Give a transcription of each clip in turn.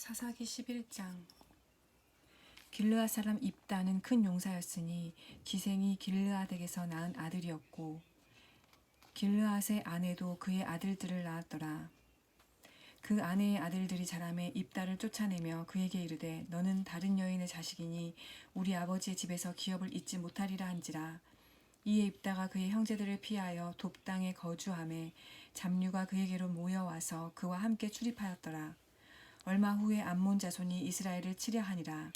사사기 11장. 길르앗 사람 입다는 큰 용사였으니 기생이 길르앗에게서 낳은 아들이었고 길르앗의 아내도 그의 아들들을 낳았더라. 그 아내의 아들들이 자라매 입다를 쫓아내며 그에게 이르되 너는 다른 여인의 자식이니 우리 아버지의 집에서 기업을 잊지 못하리라 한지라. 이에 입다가 그의 형제들을 피하여 돕 땅에 거주하매 잡류가 그에게로 모여와서 그와 함께 출입하였더라. 얼마 후에 암몬 자손이 이스라엘을 치려 하니라.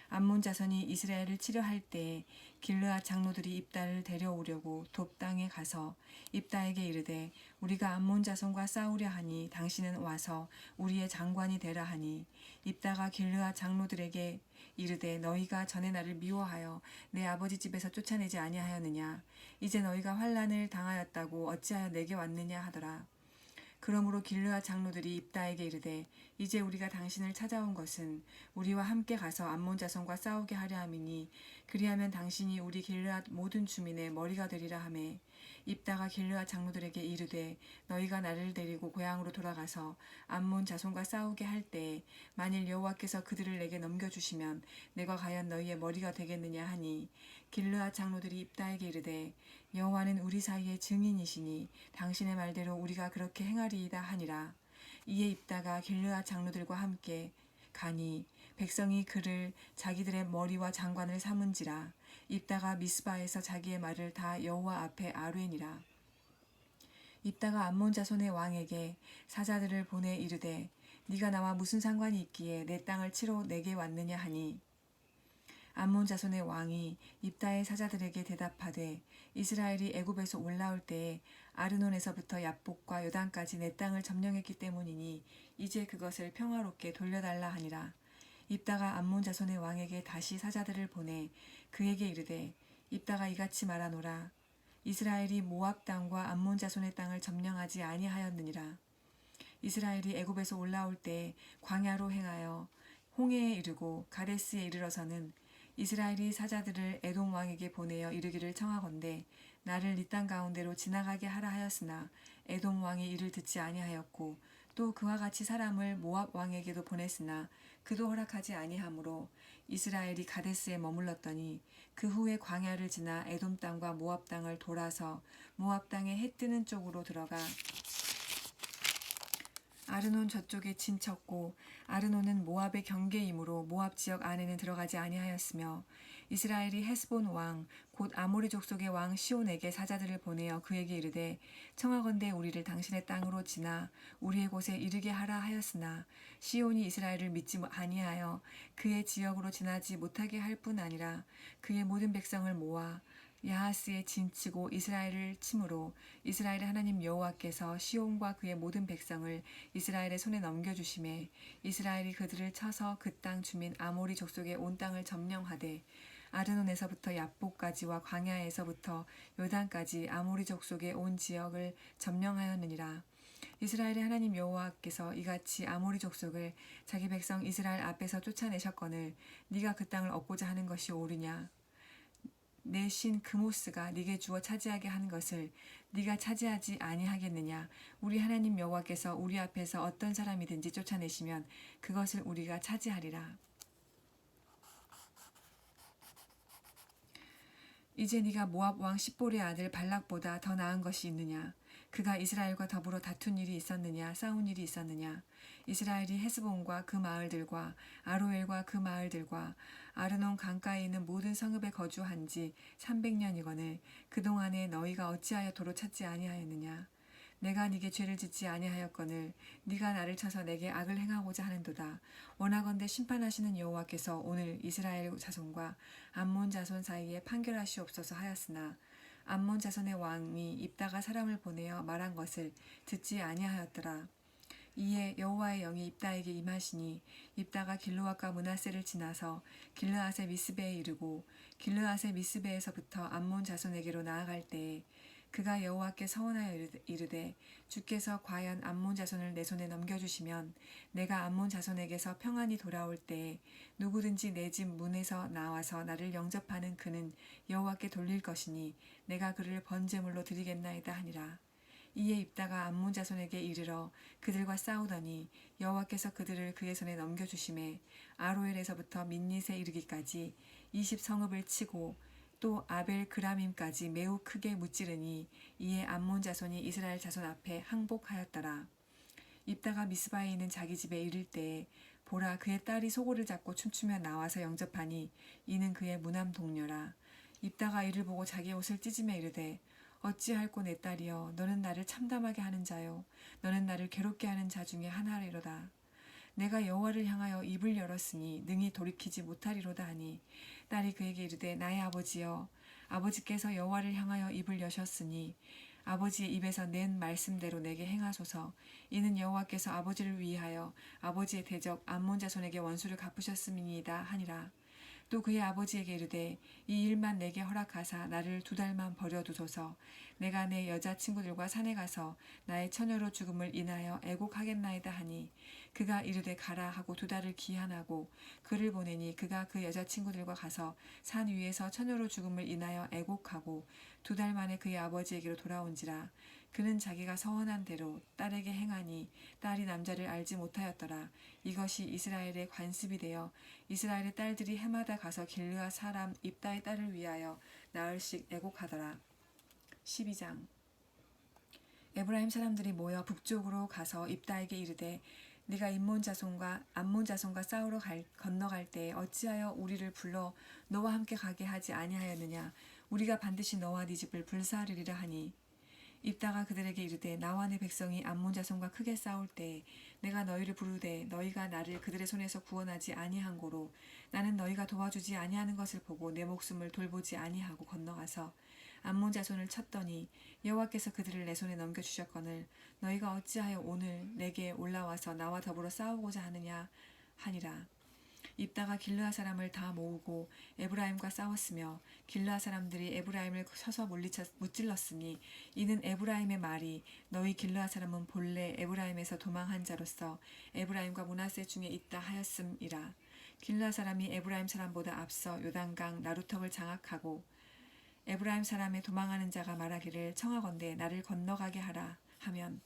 암몬 자손이 이스라엘을 치려 할 때에 길르앗 장로들이 입다를 데려오려고 돕 땅에 가서 입다에게 이르되 우리가 암몬 자손과 싸우려 하니 당신은 와서 우리의 장관이 되라 하니 입다가 길르앗 장로들에게 이르되 너희가 전에 나를 미워하여 내 아버지 집에서 쫓아내지 아니하였느냐. 이제 너희가 환난을 당하였다고 어찌하여 내게 왔느냐 하더라. 그러므로 길르앗 장로들이 입다에게 이르되 이제 우리가 당신을 찾아온 것은 우리와 함께 가서 암몬 자손과 싸우게 하려 함이니 그리하면 당신이 우리 길르앗 모든 주민의 머리가 되리라 하매 입다가 길르앗 장로들에게 이르되 너희가 나를 데리고 고향으로 돌아가서 암몬 자손과 싸우게 할 때에 만일 여호와께서 그들을 내게 넘겨주시면 내가 과연 너희의 머리가 되겠느냐 하니 길르앗 장로들이 입다에게 이르되 여호와는 우리 사이의 증인이시니 당신의 말대로 우리가 그렇게 행하리이다 하니라. 이에 입다가 길르앗 장로들과 함께 가니 백성이 그를 자기들의 머리와 장관을 삼은지라. 입다가 미스바에서 자기의 말을 다 여호와 앞에 아뢰니라. 입다가 암몬 자손의 왕에게 사자들을 보내 이르되 네가 나와 무슨 상관이 있기에 내 땅을 치러 내게 왔느냐 하니 암몬 자손의 왕이 입다의 사자들에게 대답하되 이스라엘이 애굽에서 올라올 때에 아르논에서부터 야복과 요단까지 내 땅을 점령했기 때문이니 이제 그것을 평화롭게 돌려달라 하니라. 입다가 암몬 자손의 왕에게 다시 사자들을 보내 그에게 이르되 입다가 이같이 말하노라. 이스라엘이 모압 땅과 암몬 자손의 땅을 점령하지 아니하였느니라. 이스라엘이 애굽에서 올라올 때 광야로 행하여 홍해에 이르고 가데스에 이르러서는 이스라엘이 사자들을 에돔 왕에게 보내어 이르기를 청하건대 나를 네 땅 가운데로 지나가게 하라 하였으나 에돔 왕이 이를 듣지 아니하였고 또 그와 같이 사람을 모압 왕에게도 보냈으나 그도 허락하지 아니하므로 이스라엘이 가데스에 머물렀더니 그 후에 광야를 지나 에돔 땅과 모압 땅을 돌아서 모압 땅의 해 뜨는 쪽으로 들어가 아르논 저쪽에 진쳤고 아르논은 모압의 경계이므로 모압 지역 안에는 들어가지 아니하였으며 이스라엘이 헤스본 왕 곧 아모리 족속의 왕 시온에게 사자들을 보내어 그에게 이르되 청하건대 우리를 당신의 땅으로 지나 우리의 곳에 이르게 하라 하였으나 시온이 이스라엘을 믿지 아니하여 그의 지역으로 지나지 못하게 할 뿐 아니라 그의 모든 백성을 모아 야하스에 진치고 이스라엘을 치므로 이스라엘의 하나님 여호와께서 시온과 그의 모든 백성을 이스라엘의 손에 넘겨주심에 이스라엘이 그들을 쳐서 그 땅 주민 아모리 족속의 온 땅을 점령하되 아르논에서부터 야복까지와 광야에서부터 요단까지 아모리 족속의 온 지역을 점령하였느니라. 이스라엘의 하나님 여호와께서 이같이 아모리 족속을 자기 백성 이스라엘 앞에서 쫓아내셨거늘 네가 그 땅을 얻고자 하는 것이 옳으냐. 내 신 그모스가 네게 주어 차지하게 한 것을 네가 차지하지 아니하겠느냐. 우리 하나님 여호와께서 우리 앞에서 어떤 사람이든지 쫓아내시면 그것을 우리가 차지하리라. 이제 네가 모압 왕 십볼의 아들 발락보다 더 나은 것이 있느냐. 그가 이스라엘과 더불어 다툰 일이 있었느냐 싸운 일이 있었느냐. 이스라엘이 헤스본과 그 마을들과 아로엘과 그 마을들과 아르논 강가에 있는 모든 성읍에 거주한 지 300년이거늘 그동안에 너희가 어찌하여 도로 찾지 아니하였느냐. 내가 네게 죄를 짓지 아니하였거늘 네가 나를 쳐서 내게 악을 행하고자 하는도다. 원하건대 심판하시는 여호와께서 오늘 이스라엘 자손과 암몬 자손 사이에 판결하시옵소서 하였으나 암몬 자손의 왕이 입다가 사람을 보내어 말한 것을 듣지 아니하였더라. 이에 여호와의 영이 입다에게 임하시니 입다가 길르앗과 므낫세를 지나서 길르앗의 미스베에 이르고 길르앗의 미스베에서부터 암몬 자손에게로 나아갈 때에 그가 여호와께 서원하여 이르되 주께서 과연 암몬 자손을 내 손에 넘겨주시면 내가 암몬 자손에게서 평안히 돌아올 때에 누구든지 내 집 문에서 나와서 나를 영접하는 그는 여호와께 돌릴 것이니 내가 그를 번제물로 드리겠나이다 하니라. 이에 입다가 암몬 자손에게 이르러 그들과 싸우더니 여호와께서 그들을 그의 손에 넘겨주심에 아로엘에서부터 민닛에 이르기까지 20성읍을 치고 또 아벨 그라밈까지 매우 크게 무찌르니 이에 암몬 자손이 이스라엘 자손 앞에 항복하였더라. 입다가 미스바에 있는 자기 집에 이를 때에 보라 그의 딸이 소고를 잡고 춤추며 나와서 영접하니 이는 그의 무남 동료라. 입다가 이를 보고 자기 옷을 찢으며 이르되 어찌할꼬 내 딸이여 너는 나를 참담하게 하는 자요 너는 나를 괴롭게 하는 자 중에 하나리로다. 내가 여호와를 향하여 입을 열었으니 능히 돌이키지 못하리로다 하니 딸이 그에게 이르되 나의 아버지여 아버지께서 여호와를 향하여 입을 여셨으니 아버지의 입에서 낸 말씀대로 내게 행하소서. 이는 여호와께서 아버지를 위하여 아버지의 대적 암몬 자손에게 원수를 갚으셨음이니이다 하니라. 또 그의 아버지에게 이르되 이 일만 내게 허락하사 나를 2달만 버려두소서. 내가 내 여자친구들과 산에 가서 나의 처녀로 죽음을 인하여 애곡하겠나이다 하니 그가 이르되 가라 하고 2달을 기한하고 그를 보내니 그가 그 여자친구들과 가서 산 위에서 처녀로 죽음을 인하여 애곡하고 2달 만에 그의 아버지에게로 돌아온지라. 그는 자기가 서원한 대로 딸에게 행하니 딸이 남자를 알지 못하였더라. 이것이 이스라엘의 관습이 되어 이스라엘의 딸들이 해마다 가서 길르앗 사람 입다의 딸을 위하여 나흘씩 애곡하더라. 12장 에브라임 사람들이 모여 북쪽으로 가서 입다에게 이르되 네가 암몬 자손과 싸우러 건너갈 때에 어찌하여 우리를 불러 너와 함께 가게 하지 아니하였느냐. 우리가 반드시 너와 네 집을 불사르리라 하니 입다가 그들에게 이르되 나와 내 백성이 암몬 자손과 크게 싸울 때에 내가 너희를 부르되 너희가 나를 그들의 손에서 구원하지 아니한 고로 나는 너희가 도와주지 아니하는 것을 보고 내 목숨을 돌보지 아니하고 건너가서 암몬 자손을 쳤더니 여호와께서 그들을 내 손에 넘겨주셨거늘 너희가 어찌하여 오늘 내게 올라와서 나와 더불어 싸우고자 하느냐 하니라. 입다가 길르앗 사람을 다 모으고 에브라임과 싸웠으며 길르앗 사람들이 에브라임을 쳐서 무찔렀으니 이는 에브라임의 말이 너희 길르앗 사람은 본래 에브라임에서 도망한 자로서 에브라임과 므낫세 중에 있다 하였음이라. 길르앗 사람이 에브라임 사람보다 앞서 요단강 나루턱을 장악하고 에브라임 사람의 도망하는 자가 말하기를 청하건대 나를 건너가게 하라 하면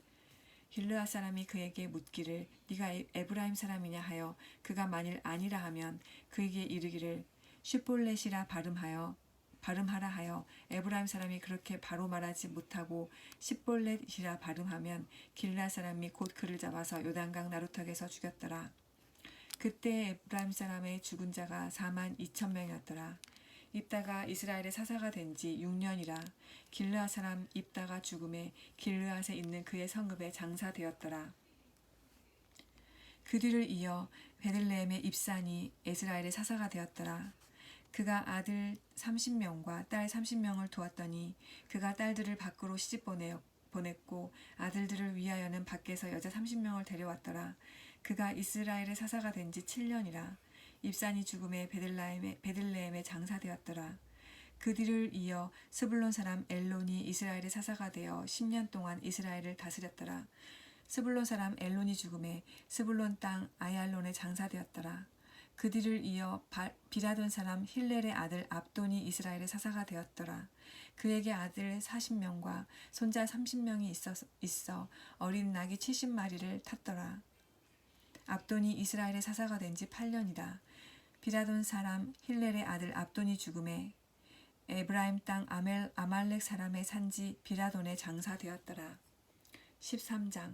길르앗 사람이 그에게 묻기를 네가 에브라임 사람이냐 하여 그가 만일 아니라 하면 그에게 이르기를 쉿볼렛이라 발음하라 하여 에브라임 사람이 그렇게 바로 말하지 못하고 쉿볼렛이라 발음하면 길르앗 사람이 곧 그를 잡아서 요단강 나루턱에서 죽였더라. 그때 에브라임 사람의 죽은 자가 42,000명이었더라. 입다가 이스라엘의 사사가 된 지 6년이라. 길르앗 사람 입다가 죽음에 길르앗에 있는 그의 성읍에 장사되었더라. 그 뒤를 이어 베들레헴의 입산이 이스라엘의 사사가 되었더라. 그가 아들 30명과 딸 30명을 두었더니 그가 딸들을 밖으로 시집 보냈고 아들들을 위하여는 밖에서 여자 30명을 데려왔더라. 그가 이스라엘의 사사가 된 지 7년이라. 입산이 죽음에 베들레헴에 장사되었더라. 그 뒤를 이어 스불론 사람 엘론이 이스라엘의 사사가 되어 10년 동안 이스라엘을 다스렸더라. 스불론 사람 엘론이 죽음에 스불론 땅 아얄론에 장사되었더라. 그 뒤를 이어 비라돈 사람 힐렐의 아들 압돈이 이스라엘의 사사가 되었더라. 그에게 아들 40명과 손자 30명이 있어 어린 낙이 70마리를 탔더라. 압돈이 이스라엘의 사사가 된 지 8년이다. 비라돈 사람 힐렐의 아들 압돈이 죽음에 에브라임 땅 아말렉 사람의 산지 비라돈에 장사되었더라. 13장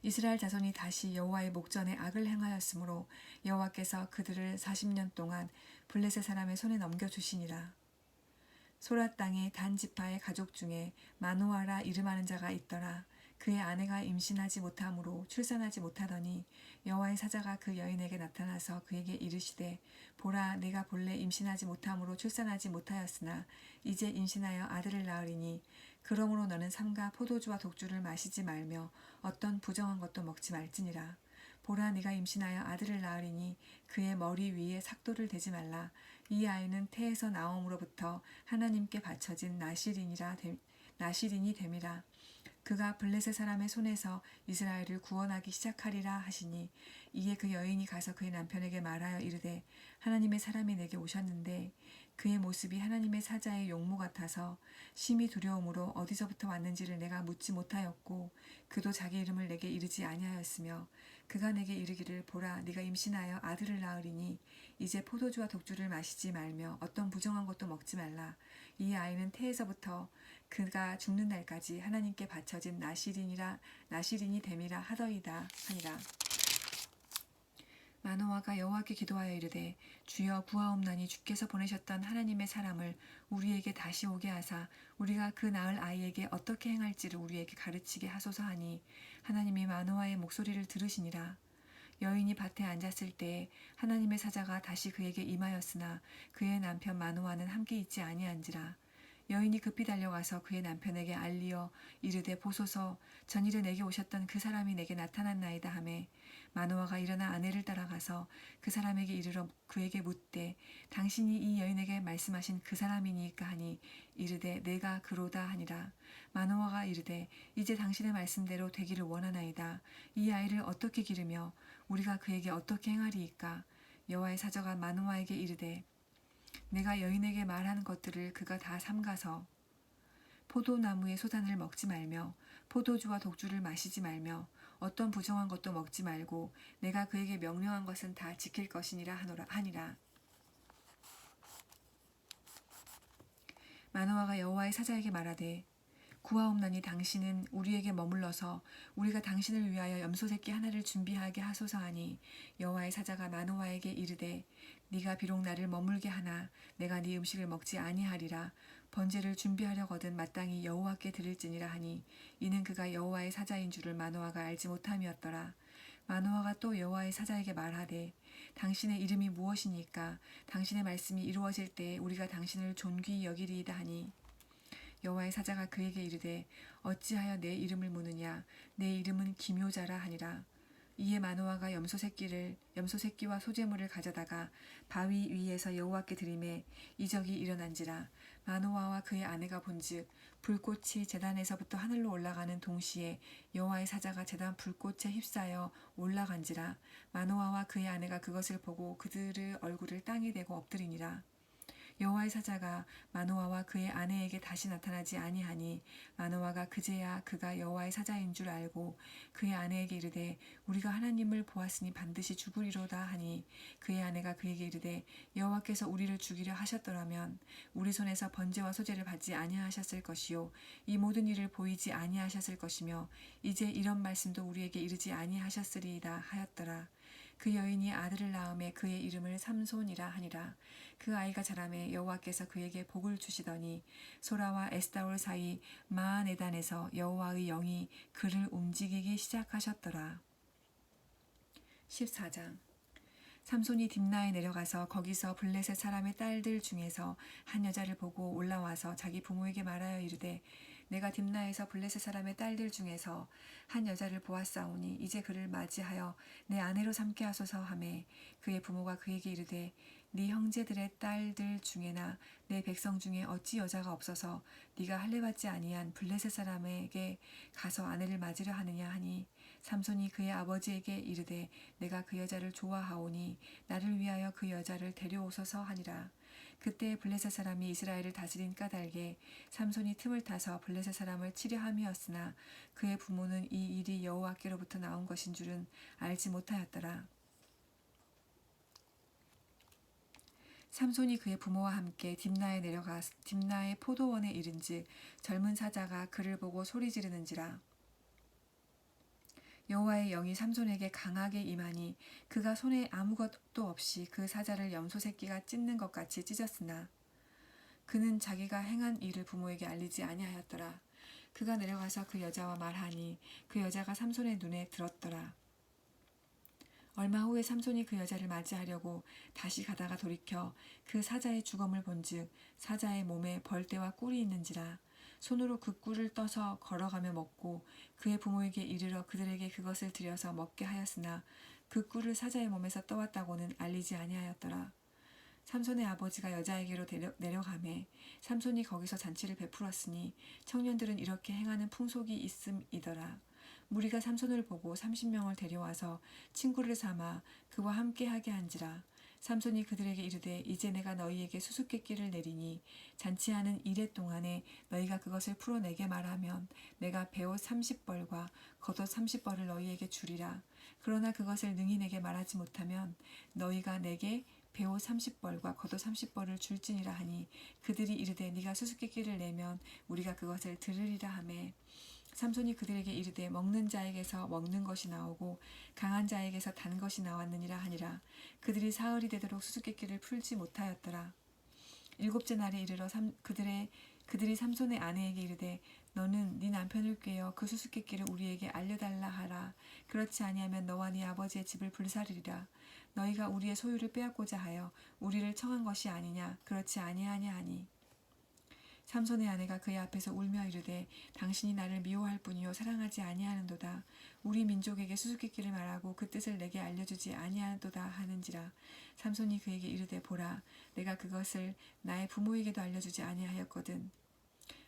이스라엘 자손이 다시 여호와의 목전에 악을 행하였으므로 여호와께서 그들을 40년 동안 블레셋 사람의 손에 넘겨주시니라. 소라 땅의 단 지파의 가족 중에 마노아라 이름하는 자가 있더라. 그의 아내가 임신하지 못하므로 출산하지 못하더니 여호와의 사자가 그 여인에게 나타나서 그에게 이르시되 보라 내가 본래 임신하지 못하므로 출산하지 못하였으나 이제 임신하여 아들을 낳으리니 그러므로 너는 삼가 포도주와 독주를 마시지 말며 어떤 부정한 것도 먹지 말지니라. 보라 네가 임신하여 아들을 낳으리니 그의 머리 위에 삭도를 대지 말라. 이 아이는 태에서 나옴으로부터 하나님께 바쳐진 나실인이 됨이라. 그가 블레셋 사람의 손에서 이스라엘을 구원하기 시작하리라 하시니 이에 그 여인이 가서 그의 남편에게 말하여 이르되 하나님의 사람이 내게 오셨는데 그의 모습이 하나님의 사자의 용모 같아서 심히 두려움으로 어디서부터 왔는지를 내가 묻지 못하였고 그도 자기 이름을 내게 이르지 아니하였으며 그가 내게 이르기를 보라 네가 임신하여 아들을 낳으리니 이제 포도주와 독주를 마시지 말며 어떤 부정한 것도 먹지 말라. 이 아이는 태에서부터 그가 죽는 날까지 하나님께 바쳐진 나시린이 됨이라 하더이다 하니라. 마노아가 여호와께 기도하여 이르되 주여 구하옵나니 주께서 보내셨던 하나님의 사람을 우리에게 다시 오게 하사 우리가 그 낳을 아이에게 어떻게 행할지를 우리에게 가르치게 하소서 하니 하나님이 마노아의 목소리를 들으시니라. 여인이 밭에 앉았을 때에 하나님의 사자가 다시 그에게 임하였으나 그의 남편 마노아는 함께 있지 아니한지라. 여인이 급히 달려가서 그의 남편에게 알리어 이르되 보소서 전일에 내게 오셨던 그 사람이 내게 나타났나이다 하매 마노아가 일어나 아내를 따라가서 그 사람에게 이르러 그에게 묻되 당신이 이 여인에게 말씀하신 그 사람이니까 하니 이르되 내가 그로다 하니라. 마노아가 이르되 이제 당신의 말씀대로 되기를 원하나이다. 이 아이를 어떻게 기르며 우리가 그에게 어떻게 행하리이까. 여호와의 사자가 마노아에게 이르되 내가 여인에게 말한 것들을 그가 다 삼가서 포도나무의 소단을 먹지 말며 포도주와 독주를 마시지 말며 어떤 부정한 것도 먹지 말고 내가 그에게 명령한 것은 다 지킬 것이니라 하니라. 마노아가 여호와의 사자에게 말하되 구하옵나니 당신은 우리에게 머물러서 우리가 당신을 위하여 염소새끼 하나를 준비하게 하소서 하니 여호와의 사자가 마노아에게 이르되 네가 비록 나를 머물게 하나 내가 네 음식을 먹지 아니하리라. 번제를 준비하려거든 마땅히 여호와께 드릴지니라 하니 이는 그가 여호와의 사자인 줄을 마노아가 알지 못함이었더라. 마노아가 또 여호와의 사자에게 말하되 당신의 이름이 무엇이니까 당신의 말씀이 이루어질 때에 우리가 당신을 존귀히 여기리이다 하니 여호와의 사자가 그에게 이르되 어찌하여 내 이름을 묻느냐 내 이름은 기묘자라 하니라. 이에 마노아가 염소새끼와 소제물을 가져다가 바위 위에서 여호와께 드리매 이적이 일어난지라. 마노아와 그의 아내가 본즉 불꽃이 제단에서부터 하늘로 올라가는 동시에 여호와의 사자가 제단 불꽃에 휩싸여 올라간지라. 마노아와 그의 아내가 그것을 보고 그들의 얼굴을 땅에 대고 엎드리니라. 여호와의 사자가 마노아와 그의 아내에게 다시 나타나지 아니하니 마노아가 그제야 그가 여호와의 사자인 줄 알고 그의 아내에게 이르되 우리가 하나님을 보았으니 반드시 죽으리로다 하니 그의 아내가 그에게 이르되 여호와께서 우리를 죽이려 하셨더라면 우리 손에서 번제와 소제를 받지 아니하셨을 것이요 이 모든 일을 보이지 아니하셨을 것이며 이제 이런 말씀도 우리에게 이르지 아니하셨으리이다 하였더라. 그 여인이 아들을 낳음에 그의 이름을 삼손이라 하니라. 그 아이가 자라매 여호와께서 그에게 복을 주시더니 소라와 에스다올 사이 마하네단에서 여호와의 영이 그를 움직이기 시작하셨더라. 14장 삼손이 딥나에 내려가서 거기서 블레셋 사람의 딸들 중에서 한 여자를 보고 올라와서 자기 부모에게 말하여 이르되 내가 딥나에서 블레셋 사람의 딸들 중에서 한 여자를 보았사오니 이제 그를 맞이하여 내 아내로 삼게 하소서 하매 그의 부모가 그에게 이르되 네 형제들의 딸들 중에나 내 백성 중에 어찌 여자가 없어서 네가 할례받지 아니한 블레셋 사람에게 가서 아내를 맞으려 하느냐 하니 삼손이 그의 아버지에게 이르되 내가 그 여자를 좋아하오니 나를 위하여 그 여자를 데려오소서 하니라. 그때 블레셋 사람이 이스라엘을 다스린 까닭에 삼손이 틈을 타서 블레셋 사람을 치려 함이었으나 그의 부모는 이 일이 여호와께로부터 나온 것인 줄은 알지 못하였더라. 삼손이 그의 부모와 함께 딥나에 내려가 딥나의 포도원에 이른즉 젊은 사자가 그를 보고 소리 지르는지라. 여호와의 영이 삼손에게 강하게 임하니 그가 손에 아무것도 없이 그 사자를 염소새끼가 찢는 것 같이 찢었으나 그는 자기가 행한 일을 부모에게 알리지 아니하였더라. 그가 내려가서 그 여자와 말하니 그 여자가 삼손의 눈에 들었더라. 얼마 후에 삼손이 그 여자를 맞이하려고 다시 가다가 돌이켜 그 사자의 주검을 본즉 사자의 몸에 벌떼와 꿀이 있는지라. 손으로 그 꿀을 떠서 걸어가며 먹고 그의 부모에게 이르러 그들에게 그것을 드려서 먹게 하였으나 그 꿀을 사자의 몸에서 떠왔다고는 알리지 아니하였더라. 삼손의 아버지가 여자에게로 내려가매 삼손이 거기서 잔치를 베풀었으니 청년들은 이렇게 행하는 풍속이 있음이더라. 무리가 삼손을 보고 30명을 데려와서 친구를 삼아 그와 함께 하게 한지라. 삼손이 그들에게 이르되 이제 내가 너희에게 수수께끼를 내리니 잔치하는 이레 동안에 너희가 그것을 풀어내게 말하면 내가 베옷 30벌과 겉옷 30벌을 너희에게 주리라. 그러나 그것을 능히 내게 말하지 못하면 너희가 내게 베옷 30벌과 겉옷 30벌을 줄지니라 하니 그들이 이르되 네가 수수께끼를 내면 우리가 그것을 들으리라 하매 삼손이 그들에게 이르되 먹는 자에게서 먹는 것이 나오고 강한 자에게서 단 것이 나왔느니라 하니라. 그들이 사흘이 되도록 수수께끼를 풀지 못하였더라. 일곱째 날에 이르러 그들이 삼손의 아내에게 이르되 너는 네 남편을 꾀어 그 수수께끼를 우리에게 알려달라 하라. 그렇지 아니하면 너와 네 아버지의 집을 불사르리라. 너희가 우리의 소유를 빼앗고자 하여 우리를 청한 것이 아니냐. 그렇지 아니하냐 하니 삼손의 아내가 그의 앞에서 울며 이르되 당신이 나를 미워할 뿐이요 사랑하지 아니하는도다. 우리 민족에게 수수께끼를 말하고 그 뜻을 내게 알려주지 아니하도다 하는지라. 삼손이 그에게 이르되 보라 내가 그것을 나의 부모에게도 알려주지 아니하였거든.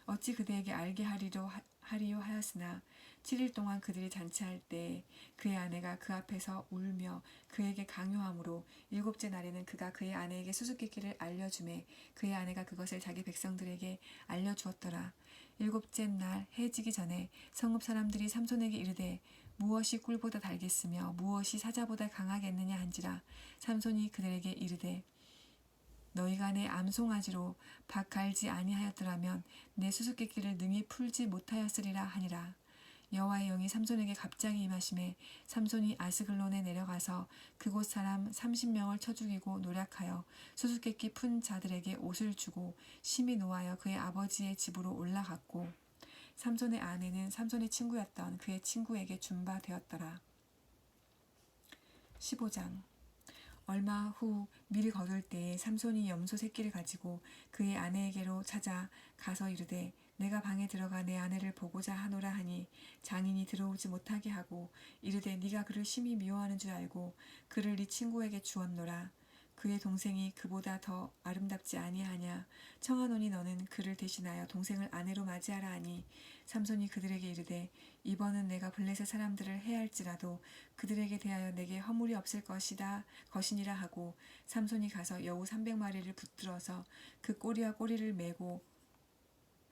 어찌 그대에게 알게 하리요 하였으나 7일 동안 그들이 잔치할 때 그의 아내가 그 앞에서 울며 그에게 강요함으로 일곱째 날에는 그가 그의 아내에게 수수께끼를 알려주매 그의 아내가 그것을 자기 백성들에게 알려주었더라. 일곱째 날 해지기 전에 성읍 사람들이 삼손에게 이르되 무엇이 꿀보다 달겠으며 무엇이 사자보다 강하겠느냐 한지라. 삼손이 그들에게 이르되 너희가 내 암송아지로 밭 갈지 아니하였더라면 내 수수께끼를 능히 풀지 못하였으리라 하니라. 여호와의 영이 삼손에게 갑자기 임하심에 삼손이 아스글론에 내려가서 그곳 사람 30명을 쳐 죽이고 노략하여 수수께끼 푼 자들에게 옷을 주고 심히 노하여 그의 아버지의 집으로 올라갔고 삼손의 아내는 삼손의 친구였던 그의 친구에게 준 바 되었더라. 15장 얼마 후 밀이 거둘 때에 삼손이 염소 새끼를 가지고 그의 아내에게로 찾아 가서 이르되 내가 방에 들어가 내 아내를 보고자 하노라 하니 장인이 들어오지 못하게 하고 이르되 네가 그를 심히 미워하는 줄 알고 그를 네 친구에게 주었노라. 그의 동생이 그보다 더 아름답지 아니하냐. 청하노니 너는 그를 대신하여 동생을 아내로 맞이하라 하니 삼손이 그들에게 이르되 이번은 내가 블레셋 사람들을 해할지라도 그들에게 대하여 내게 허물이 없을 것이니라 하고 삼손이 가서 여우 300마리를 붙들어서 그 꼬리와 꼬리를 메고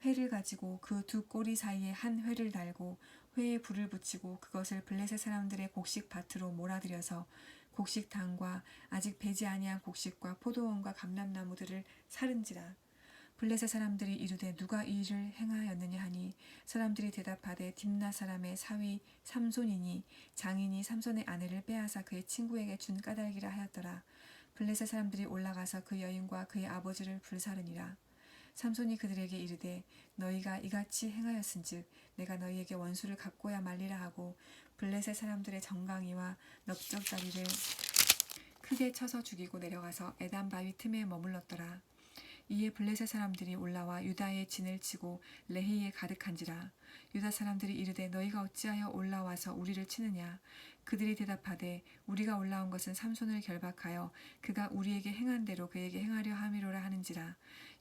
회를 가지고 그 두 꼬리 사이에 한 회를 달고 회에 불을 붙이고 그것을 블레셋 사람들의 곡식 밭으로 몰아들여서 곡식 당과 아직 배지 아니한 곡식과 포도원과 감람나무들을 사른지라. 블레셋 사람들이 이르되 누가 이 일을 행하였느냐 하니 사람들이 대답하되 딥나 사람의 사위 삼손이니 장인이 삼손의 아내를 빼앗아 그의 친구에게 준 까닭이라 하였더라. 블레셋 사람들이 올라가서 그 여인과 그의 아버지를 불사르니라. 삼손이 그들에게 이르되 너희가 이같이 행하였은즉 내가 너희에게 원수를 갚고야 말리라 하고 블레셋 사람들의 정강이와 넓적다리를 크게 쳐서 죽이고 내려가서 에단 바위 틈에 머물렀더라. 이에 블레셋 사람들이 올라와 유다의 진을 치고 레히에 가득한지라. 유다 사람들이 이르되 너희가 어찌하여 올라와서 우리를 치느냐. 그들이 대답하되 우리가 올라온 것은 삼손을 결박하여 그가 우리에게 행한 대로 그에게 행하려 함이로라 하는지라.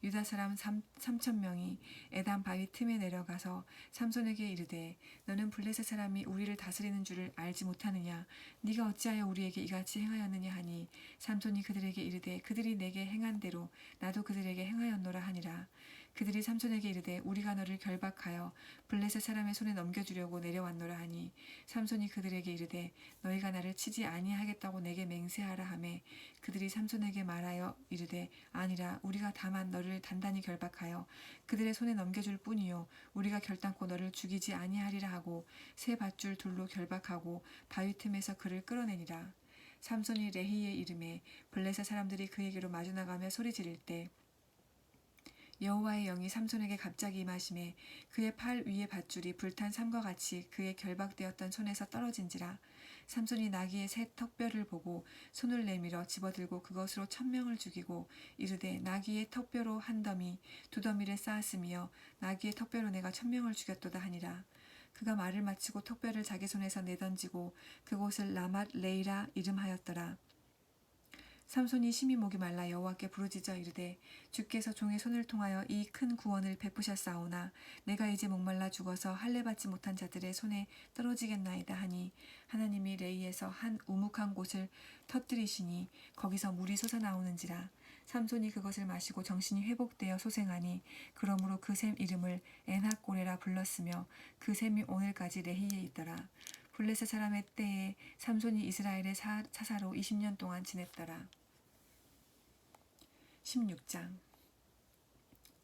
유다 사람 3,000명이 에단 바위 틈에 내려가서 삼손에게 이르되 너는 블레셋 사람이 우리를 다스리는 줄을 알지 못하느냐. 네가 어찌하여 우리에게 이같이 행하였느냐 하니 삼손이 그들에게 이르되 그들이 내게 행한 대로 나도 그들에게 행하였노라 하니라. 그들이 삼손에게 이르되 우리가 너를 결박하여 블레셋 사람의 손에 넘겨주려고 내려왔노라 하니 삼손이 그들에게 이르되 너희가 나를 치지 아니하겠다고 내게 맹세하라 하매 그들이 삼손에게 말하여 이르되 아니라 우리가 다만 너를 단단히 결박하여 그들의 손에 넘겨줄 뿐이요 우리가 결단코 너를 죽이지 아니하리라 하고 새 밧줄 둘로 결박하고 바위 틈에서 그를 끌어내니라. 삼손이 레히에 이름에 블레셋 사람들이 그에게로 마주 나가며 소리 지를 때 여호와의 영이 삼손에게 갑자기 임하심에 그의 팔 위의 밧줄이 불탄 삼과 같이 그의 결박되었던 손에서 떨어진지라. 삼손이 나귀의 새 턱뼈를 보고 손을 내밀어 집어들고 그것으로 1,000명을 죽이고 이르되 나귀의 턱뼈로 한 더미 두 더미를 쌓았으며 나귀의 턱뼈로 내가 1,000명을 죽였도다 하니라. 그가 말을 마치고 턱뼈를 자기 손에서 내던지고 그곳을 라맛 레이라 이름하였더라. 삼손이 심히 목이 말라 여호와께 부르짖어 이르되 주께서 종의 손을 통하여 이 큰 구원을 베푸셨사오나 내가 이제 목말라 죽어서 할례 받지 못한 자들의 손에 떨어지겠나이다 하니 하나님이 레이에서 한 우묵한 곳을 터뜨리시니 거기서 물이 솟아나오는지라 삼손이 그것을 마시고 정신이 회복되어 소생하니 그러므로 그 샘 이름을 엔하꼬레라 불렀으며 그 샘이 오늘까지 레히에 있더라. 블레셋 사람의 때에 삼손이 이스라엘의 사사로 20년 동안 지냈더라. 16장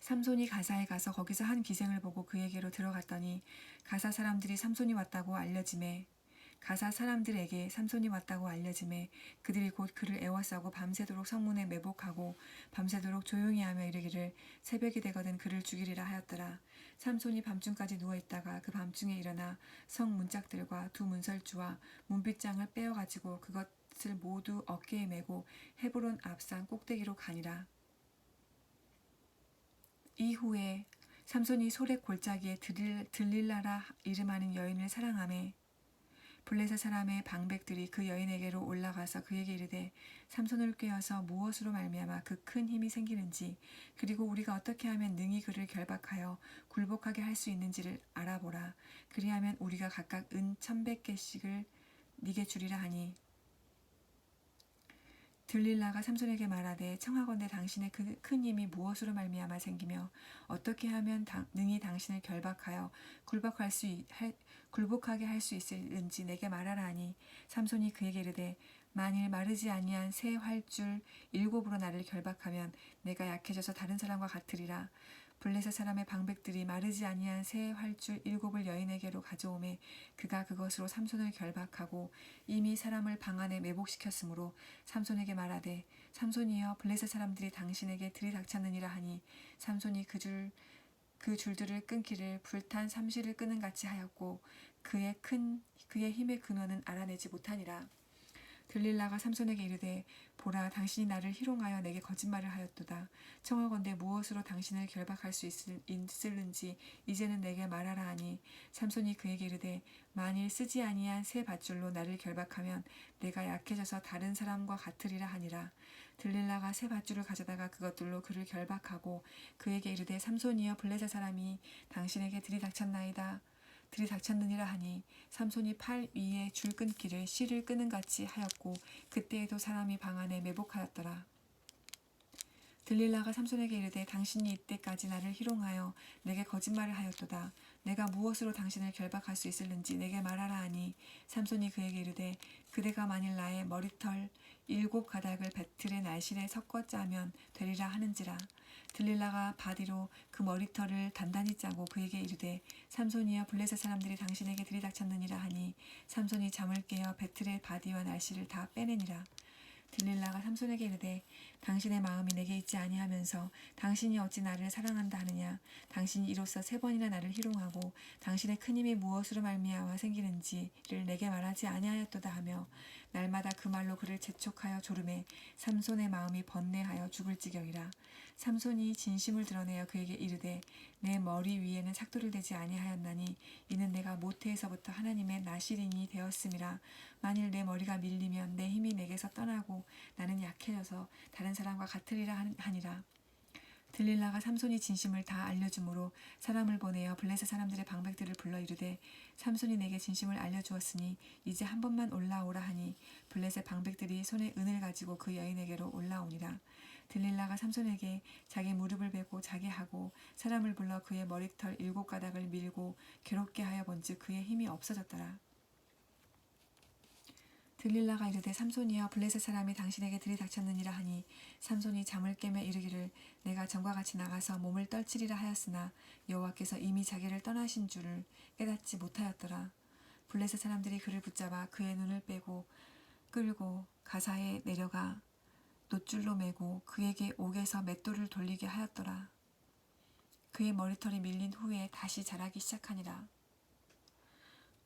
삼손이 가사에 가서 거기서 한 기생을 보고 그에게로 들어갔더니 가사 사람들이 삼손이 왔다고 알려지매 가사 사람들에게 삼손이 왔다고 알려지매 그들이 곧 그를 애워싸고 밤새도록 성문에 매복하고 밤새도록 조용히 하며 이르기를 새벽이 되거든 그를 죽이리라 하였더라. 삼손이 밤중까지 누워있다가 그 밤중에 일어나 성 문짝들과 두 문설주와 문빗장을 빼어가지고 그것을 모두 어깨에 메고 헤브론 앞산 꼭대기로 가니라. 이후에 삼손이 소렉 골짜기에 들릴라라 이름하는 여인을 사랑하매 블레셋 사람의 방백들이 그 여인에게로 올라가서 그에게 이르되 삼손을 꾀어서 무엇으로 말미암아 그 큰 힘이 생기는지 그리고 우리가 어떻게 하면 능히 그를 결박하여 굴복하게 할 수 있는지를 알아보라. 그리하면 우리가 각각 은 1,100개씩을 네게 주리라 하니 들릴라가 삼손에게 말하되 청하건대 당신의 그 큰 힘이 무엇으로 말미암아 생기며 어떻게 하면 능히 당신을 결박하여 굴복하게 할 수 있을는지 내게 말하라 하니 삼손이 그에게 이르되 만일 마르지 아니한 새 활줄 7으로 나를 결박하면 내가 약해져서 다른 사람과 같으리라. 블레셋 사람의 방백들이 마르지 아니한 새 활줄 7을 여인에게로 가져오매 그가 그것으로 삼손을 결박하고 이미 사람을 방 안에 매복시켰으므로 삼손에게 말하되 삼손이여 블레셋 사람들이 당신에게 들이닥쳤느니라 하니 삼손이 그 줄들을 끊기를 불탄 삼시를 끄는 같이 하였고 그의 힘의 근원은 알아내지 못하니라. 들릴라가 삼손에게 이르되 보라 당신이 나를 희롱하여 내게 거짓말을 하였도다. 청하건대 무엇으로 당신을 결박할 수 있을는지 이제는 내게 말하라 하니 삼손이 그에게 이르되 만일 쓰지 아니한 새 밧줄로 나를 결박하면 내가 약해져서 다른 사람과 같으리라 하니라. 들릴라가 새 밧줄을 가져다가 그것들로 그를 결박하고 그에게 이르되 삼손이여 블레셋 사람이 당신에게 들이닥쳤느니라 하니 삼손이 팔 위에 줄 끊기를 실을 끄는 같이 하였고 그때에도 사람이 방 안에 매복하였더라. 들릴라가 삼손에게 이르되 당신이 이때까지 나를 희롱하여 내게 거짓말을 하였도다. 내가 무엇으로 당신을 결박할 수 있을는지 내게 말하라 하니 삼손이 그에게 이르되 그대가 만일 나의 머리털 7가닥을 배틀의 날실에 섞어 짜면 되리라 하는지라. 들릴라가 바디로 그 머리털을 단단히 짜고 그에게 이르되 삼손이여 블레셋 사람들이 당신에게 들이닥쳤느니라 하니 삼손이 잠을 깨어 배틀의 바디와 날실을 다 빼내니라. 들릴라가 삼손에게 이르되 당신의 마음이 내게 있지 아니하면서 당신이 어찌 나를 사랑한다 하느냐. 당신이 이로써 3번이나 나를 희롱하고 당신의 큰 힘이 무엇으로 말미암아 생기는지를 내게 말하지 아니하였도다 하며 날마다 그 말로 그를 재촉하여 조르매 삼손의 마음이 번뇌하여 죽을 지경이라. 삼손이 진심을 드러내어 그에게 이르되 내 머리 위에는 삭도를 대지 아니하였나니 이는 내가 모태에서부터 하나님의 나실인이 되었음이라. 만일 내 머리가 밀리면 내 힘이 내게서 떠나고 나는 약해져서 다른 사람과 같으리라 하니라. 들릴라가 삼손이 진심을 다 알려주므로 사람을 보내어 블레셋 사람들의 방백들을 불러 이르되 삼손이 내게 진심을 알려주었으니 이제 한 번만 올라오라 하니 블레셋 방백들이 손에 은을 가지고 그 여인에게로 올라오니라. 들릴라가 삼손에게 자기 무릎을 베고 자게 하고 사람을 불러 그의 머리털 7가닥을 밀고 괴롭게 하여 본즉 그의 힘이 없어졌더라. 들릴라가 이르되 삼손이여 블레셋 사람이 당신에게 들이닥쳤느니라 하니 삼손이 잠을 깨며 이르기를 내가 전과 같이 나가서 몸을 떨치리라 하였으나 여호와께서 이미 자기를 떠나신 줄을 깨닫지 못하였더라. 블레셋 사람들이 그를 붙잡아 그의 눈을 빼고 끌고 가사에 내려가 놋줄로 매고 그에게 옥에서 맷돌을 돌리게 하였더라. 그의 머리털이 밀린 후에 다시 자라기 시작하니라.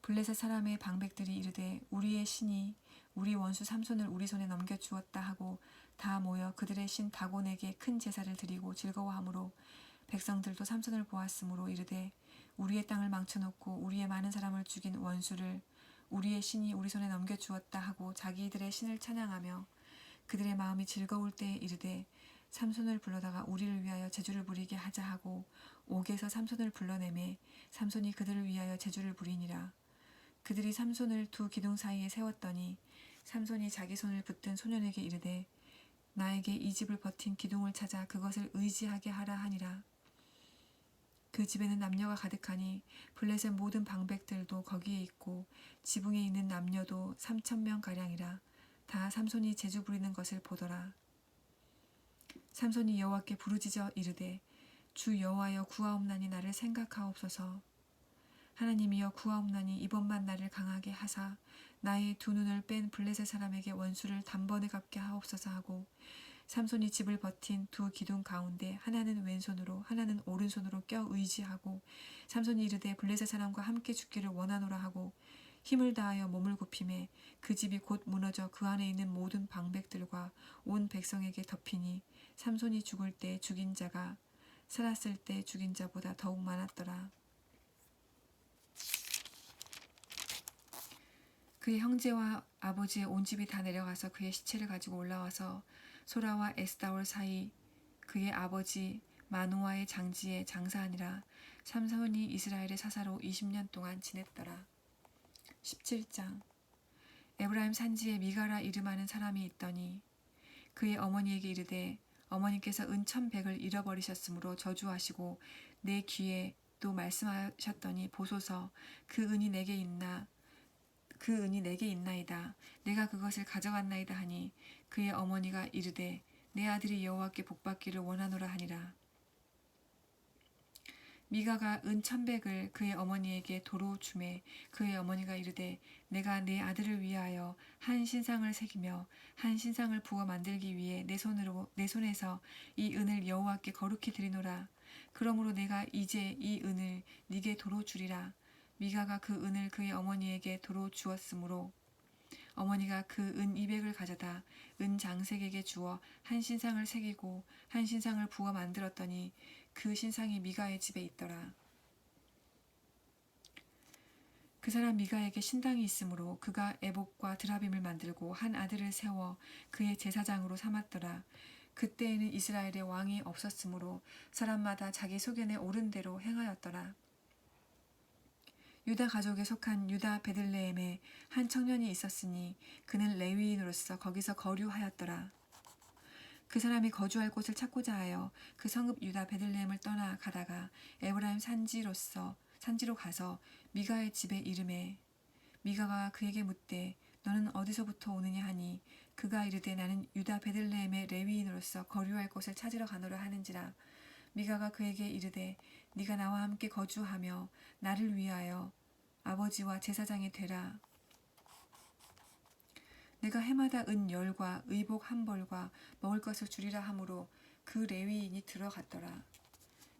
블레셋 사람의 방백들이 이르되 우리의 신이 우리 원수 삼손을 우리 손에 넘겨주었다 하고 다 모여 그들의 신 다곤에게 큰 제사를 드리고 즐거워하므로 백성들도 삼손을 보았으므로 이르되 우리의 땅을 망쳐놓고 우리의 많은 사람을 죽인 원수를 우리의 신이 우리 손에 넘겨주었다 하고 자기들의 신을 찬양하며 그들의 마음이 즐거울 때에 이르되 삼손을 불러다가 우리를 위하여 제주를 부리게 하자 하고 옥에서 삼손을 불러내매 삼손이 그들을 위하여 제주를 부리니라. 그들이 삼손을 두 기둥 사이에 세웠더니 삼손이 자기 손을 붙든 소년에게 이르되 나에게 이 집을 버틴 기둥을 찾아 그것을 의지하게 하라 하니라. 그 집에는 남녀가 가득하니 블레셋 모든 방백들도 거기에 있고 지붕에 있는 남녀도 3,000명가량이라. 다 삼손이 제주 부리는 것을 보더라. 삼손이 여호와께 부르짖어 이르되 주 여호와여 구하옵나니 나를 생각하옵소서. 하나님이여 구하옵나니 이번만 나를 강하게 하사 나의 두 눈을 뺀 블레셋 사람에게 원수를 단번에 갚게 하옵소서 하고 삼손이 집을 버틴 두 기둥 가운데 하나는 왼손으로 하나는 오른손으로 껴 의지하고 삼손이 이르되 블레셋 사람과 함께 죽기를 원하노라 하고 힘을 다하여 몸을 굽히매 그 집이 곧 무너져 그 안에 있는 모든 방백들과 온 백성에게 덮이니 삼손이 죽을 때 죽인 자가 살았을 때 죽인 자보다 더욱 많았더라. 그의 형제와 아버지의 온 집이 다 내려가서 그의 시체를 가지고 올라와서 소라와 에스다올 사이 그의 아버지 마노아의 장지에 장사하니라. 삼손이 이스라엘의 사사로 20년 동안 지냈더라. 17장. 에브라임 산지에 미가라 이름하는 사람이 있더니 그의 어머니에게 이르되 어머니께서 은 1,100을 잃어버리셨으므로 저주하시고 내 귀에 또 말씀하셨더니 보소서 그 은이 내게 있나이다. 내가 그것을 가져갔나이다 하니 그의 어머니가 이르되 내 아들이 여호와께 복받기를 원하노라 하니라. 미가가 은 1,100을 그의 어머니에게 도로 주매 그의 어머니가 이르되 내가 내 아들을 위하여 한 신상을 새기며 한 신상을 부어 만들기 위해 내 손에서 이 은을 여호와께 거룩히 드리노라. 그러므로 내가 이제 이 은을 네게 도로 주리라. 미가가 그 은을 그의 어머니에게 도로 주었으므로 어머니가 그 은 200을 가져다 은 장색에게 주어 한 신상을 새기고 한 신상을 부어 만들었더니 그 신상이 미가의 집에 있더라. 그 사람 미가에게 신당이 있으므로 그가 에봇과 드라빔을 만들고 한 아들을 세워 그의 제사장으로 삼았더라. 그때에는 이스라엘에 왕이 없었으므로 사람마다 자기 소견에 옳은 대로 행하였더라. 유다 가족에 속한 유다 베들레헴에 한 청년이 있었으니 그는 레위인으로서 거기서 거류하였더라. 그 사람이 거주할 곳을 찾고자 하여 그 성읍 유다 베들레헴을 떠나 가다가 에브라임 산지로 가서 미가의 집에 이르매 미가가 그에게 묻되 너는 어디서부터 오느냐 하니 그가 이르되 나는 유다 베들레헴의 레위인으로서 거류할 곳을 찾으러 가노라 하는지라. 미가가 그에게 이르되 네가 나와 함께 거주하며 나를 위하여 아버지와 제사장이 되라. 내가 해마다 은 10과 의복 1벌과 먹을 것을 주리라 하므로 그 레위인이 들어갔더라.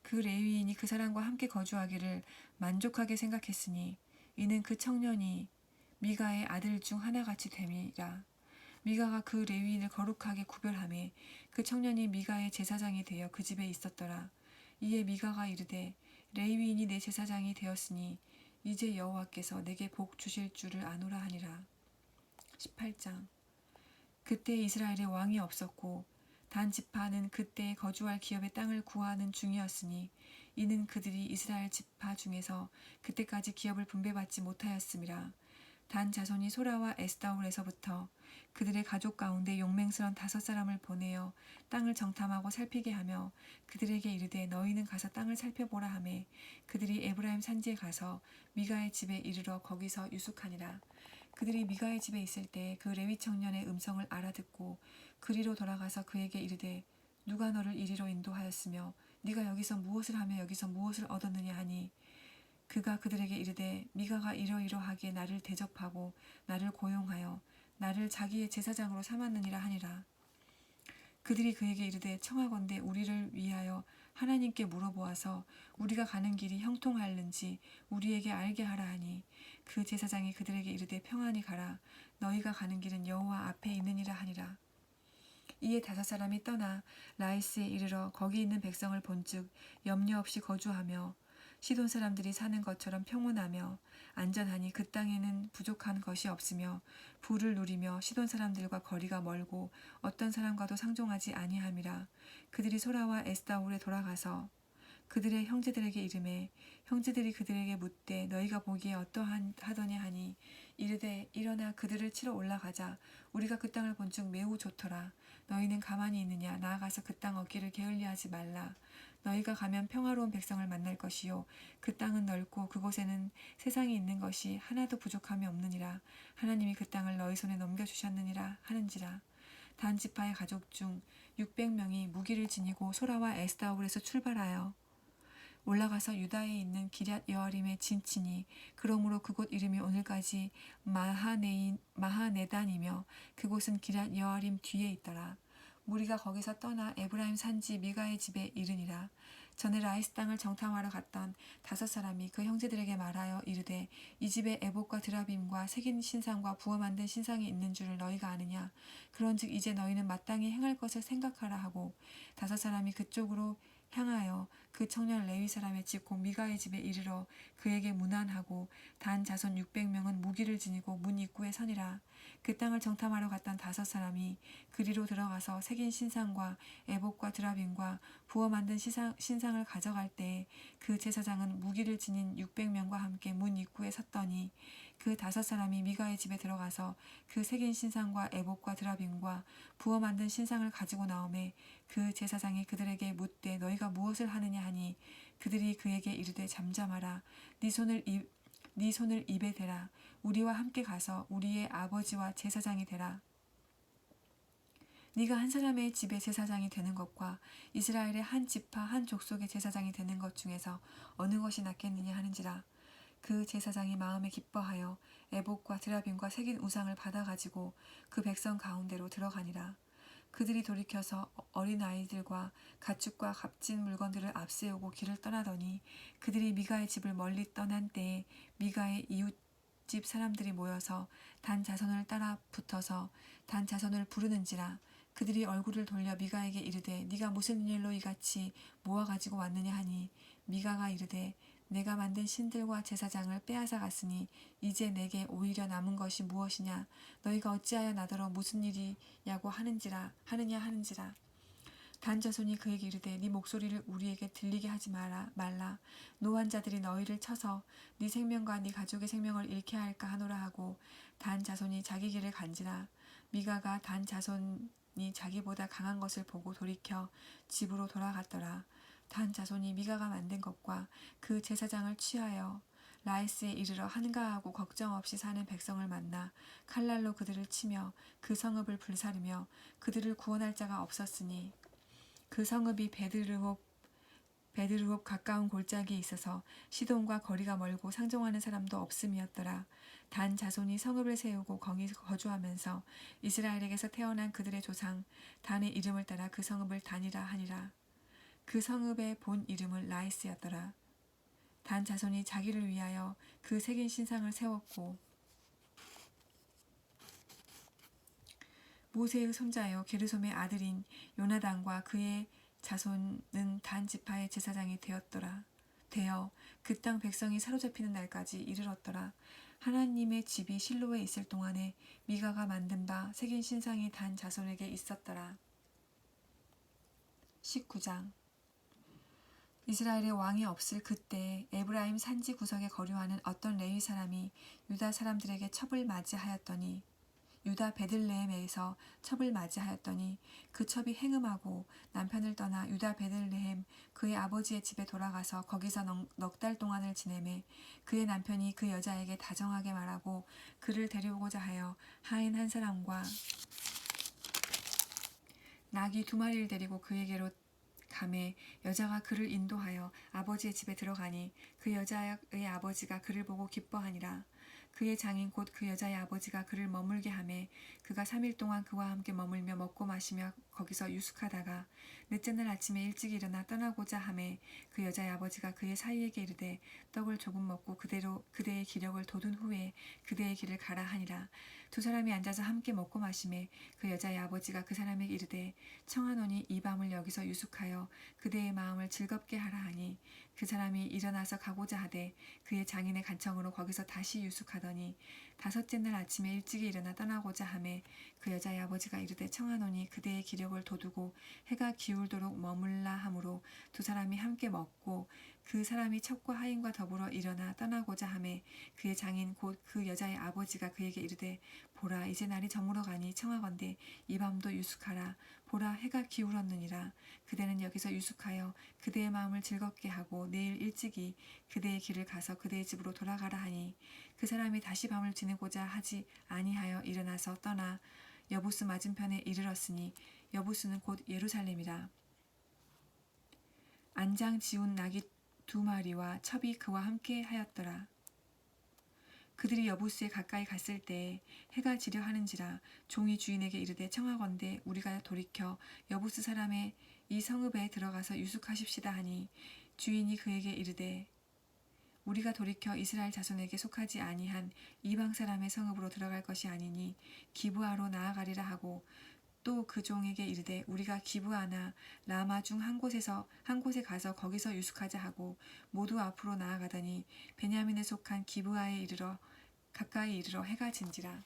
그 레위인이 그 사람과 함께 거주하기를 만족하게 생각했으니 이는 그 청년이 미가의 아들 중 하나같이 됨이라. 미가가 그 레위인을 거룩하게 구별하매 그 청년이 미가의 제사장이 되어 그 집에 있었더라. 이에 미가가 이르되 레위인이 내 제사장이 되었으니 이제 여호와께서 내게 복 주실 줄을 아노라 하니라. 18장. 그때 이스라엘에 왕이 없었고 단 지파는 그때 거주할 기업의 땅을 구하는 중이었으니 이는 그들이 이스라엘 지파 중에서 그때까지 기업을 분배받지 못하였음이라. 단 자손이 소라와 에스다올에서부터 그들의 가족 가운데 용맹스런 5사람을 보내어 땅을 정탐하고 살피게 하며 그들에게 이르되 너희는 가서 땅을 살펴보라 하매 그들이 에브라임 산지에 가서 미가의 집에 이르러 거기서 유숙하니라. 그들이 미가의 집에 있을 때 그 레위 청년의 음성을 알아듣고 그리로 돌아가서 그에게 이르되 누가 너를 이리로 인도하였으며 네가 여기서 무엇을 하며 여기서 무엇을 얻었느냐 하니 그가 그들에게 이르되 미가가 이러이러하게 나를 대접하고 나를 고용하여 나를 자기의 제사장으로 삼았느니라 하니라. 그들이 그에게 이르되 청하건대 우리를 위하여 하나님께 물어보아서 우리가 가는 길이 형통할는지 우리에게 알게 하라 하니 그 제사장이 그들에게 이르되 평안히 가라. 너희가 가는 길은 여호와 앞에 있느니라 하니라. 이에 5사람이 떠나 라이스에 이르러 거기 있는 백성을 본즉 염려 없이 거주하며 시돈 사람들이 사는 것처럼 평온하며 안전하니 그 땅에는 부족한 것이 없으며 부를 누리며 시돈 사람들과 거리가 멀고 어떤 사람과도 상종하지 아니함이라. 그들이 소라와 에스다올에 돌아가서 그들의 형제들에게 이르매 형제들이 그들에게 묻되 너희가 보기에 어떠하더냐 하니 이르되 일어나 그들을 치러 올라가자. 우리가 그 땅을 본즉 매우 좋더라. 너희는 가만히 있느냐. 나아가서 그 땅 얻기를 게을리하지 말라. 너희가 가면 평화로운 백성을 만날 것이요 그 땅은 넓고 그곳에는 세상이 있는 것이 하나도 부족함이 없느니라. 하나님이 그 땅을 너희 손에 넘겨주셨느니라 하는지라. 단 지파의 가족 중 600명이 무기를 지니고 소라와 에스다올에서 출발하여 올라가서 유다에 있는 기럇 여아림에 진치니 그러므로 그곳 이름이 오늘까지 마하네단이며 그곳은 기럇 여아림 뒤에 있더라. 무리가 거기서 떠나 에브라임 산지 미가의 집에 이르니라. 전에 라이스 땅을 정탐하러 갔던 5사람이 그 형제들에게 말하여 이르되 이 집에 에봇과 드라빔과 새긴 신상과 부어 만든 신상이 있는 줄을 너희가 아느냐. 그런즉 이제 너희는 마땅히 행할 것을 생각하라 하고 5사람이 그쪽으로 향하여 그 청년 레위 사람의 집 곧 미가의 집에 이르러 그에게 문안하고 단 자손 600명은 무기를 지니고 문 입구에 서니라. 그 땅을 정탐하러 갔던 5사람이 그리로 들어가서 새긴 신상과 에봇과 드라빔과 부어 만든 신상을 가져갈 때에 그 제사장은 무기를 지닌 600명과 함께 문 입구에 섰더니 그 5사람이 미가의 집에 들어가서 그 새긴 신상과 에봇과 드라빔과 부어 만든 신상을 가지고 나오매 그 제사장이 그들에게 묻되 너희가 무엇을 하느냐 하니 그들이 그에게 이르되 잠잠하라. 네 손을 입에 대라. 우리와 함께 가서 우리의 아버지와 제사장이 되라. 네가 한 사람의 집의 제사장이 되는 것과 이스라엘의 한 지파 한 족속의 제사장이 되는 것 중에서 어느 것이 낫겠느냐 하는지라. 그 제사장이 마음에 기뻐하여 에봇과 드라빔과 새긴 우상을 받아가지고 그 백성 가운데로 들어가니라. 그들이 돌이켜서 어린 아이들과 가축과 값진 물건들을 앞세우고 길을 떠나더니 그들이 미가의 집을 멀리 떠난 때에 미가의 이웃집 사람들이 모여서 단 자손을 따라 붙어서 단 자손을 부르는지라. 그들이 얼굴을 돌려 미가에게 이르되 네가 무슨 일로 이같이 모아가지고 왔느냐 하니 미가가 이르되 내가 만든 신들과 제사장을 빼앗아 갔으니 이제 내게 오히려 남은 것이 무엇이냐. 너희가 어찌하여 나더러 무슨 일이냐고 하느냐 하는지라. 단 자손이 그에게 이르되 네 목소리를 우리에게 들리게 하지 말라. 노한 자들이 너희를 쳐서 네 생명과 네 가족의 생명을 잃게 할까 하노라 하고 단 자손이 자기 길을 간지라. 미가가 단 자손이 자기보다 강한 것을 보고 돌이켜 집으로 돌아갔더라. 단 자손이 미가가 만든 것과 그 제사장을 취하여 라이스에 이르러 한가하고 걱정 없이 사는 백성을 만나 칼날로 그들을 치며 그 성읍을 불사르며 그들을 구원할 자가 없었으니 그 성읍이 베드르홉 가까운 골짜기에 있어서 시돈과 거리가 멀고 상종하는 사람도 없음이었더라. 단 자손이 성읍을 세우고 거기 거주하면서 이스라엘에게서 태어난 그들의 조상 단의 이름을 따라 그 성읍을 단이라 하니라. 그 성읍의 본 이름은 라이스였더라. 단 자손이 자기를 위하여 그 새긴 신상을 세웠고 모세의 손자요 게르솜의 아들인 요나단과 그의 자손은 단 지파의 제사장이 되어 그 땅 백성이 사로잡히는 날까지 이르렀더라. 하나님의 집이 실로에 있을 동안에 미가가 만든 바 새긴 신상이 단 자손에게 있었더라. 19장 이스라엘의 왕이 없을 그때 에브라임 산지 구석에 거류하는 어떤 레위 사람이 유다 사람들에게 첩을 맞이하였더니 유다 베들레헴에서 첩을 맞이하였더니 그 첩이 행음하고 남편을 떠나 유다 베들레헴 그의 아버지의 집에 돌아가서 거기서 넉 달 동안을 지내매 그의 남편이 그 여자에게 다정하게 말하고 그를 데려오고자 하여 하인 한 사람과 나귀 2마리를 데리고 그에게로 가매 여자가 그를 인도하여 아버지의 집에 들어가니 그 여자의 아버지가 그를 보고 기뻐하니라. 그의 장인 곧 그 여자의 아버지가 그를 머물게 하매 그가 3일 동안 그와 함께 머물며 먹고 마시며 거기서 유숙하다가 넷째 날 아침에 일찍 일어나 떠나고자 하매 그 여자의 아버지가 그의 사위에게 이르되 떡을 조금 먹고 그대의 기력을 돋운 후에 그대의 길을 가라 하니라. 2사람이 앉아서 함께 먹고 마시매 그 여자의 아버지가 그 사람에게 이르되 청하노니 이 밤을 여기서 유숙하여 그대의 마음을 즐겁게 하라 하니 그 사람이 일어나서 가고자 하되 그의 장인의 간청으로 거기서 다시 유숙하더니 다섯째 날 아침에 일찍이 일어나 떠나고자 하매 그 여자의 아버지가 이르되 청하노니 그대의 기력을 돋우고 해가 기울도록 머물라 하므로 두 사람이 함께 먹고 그 사람이 첩과 하인과 더불어 일어나 떠나고자 하매 그의 장인 곧 그 여자의 아버지가 그에게 이르되 보라 이제 날이 저물어 가니 청하건대 이 밤도 유숙하라 보라 해가 기울었느니라 그대는 여기서 유숙하여 그대의 마음을 즐겁게 하고 내일 일찍이 그대의 길을 가서 그대의 집으로 돌아가라 하니 그 사람이 다시 밤을 지내고자 하지 아니하여 일어나서 떠나 여부스 맞은편에 이르렀으니 여부스는 곧 예루살렘이라. 안장 지운 낙이 2마리와 첩이 그와 함께 하였더라. 그들이 여부스에 가까이 갔을 때에 해가 지려 하는지라 종이 주인에게 이르되 청하건대 우리가 돌이켜 여부스 사람의 이 성읍에 들어가서 유숙하십시다 하니 주인이 그에게 이르되 우리가 돌이켜 이스라엘 자손에게 속하지 아니한 이방 사람의 성읍으로 들어갈 것이 아니니 기브아로 나아가리라 하고 또 그 종에게 이르되 우리가 기브아나 라마 중 한 곳에 가서 거기서 유숙하자 하고 모두 앞으로 나아가더니 베냐민에 속한 기브아에 가까이 이르러 해가 진지라.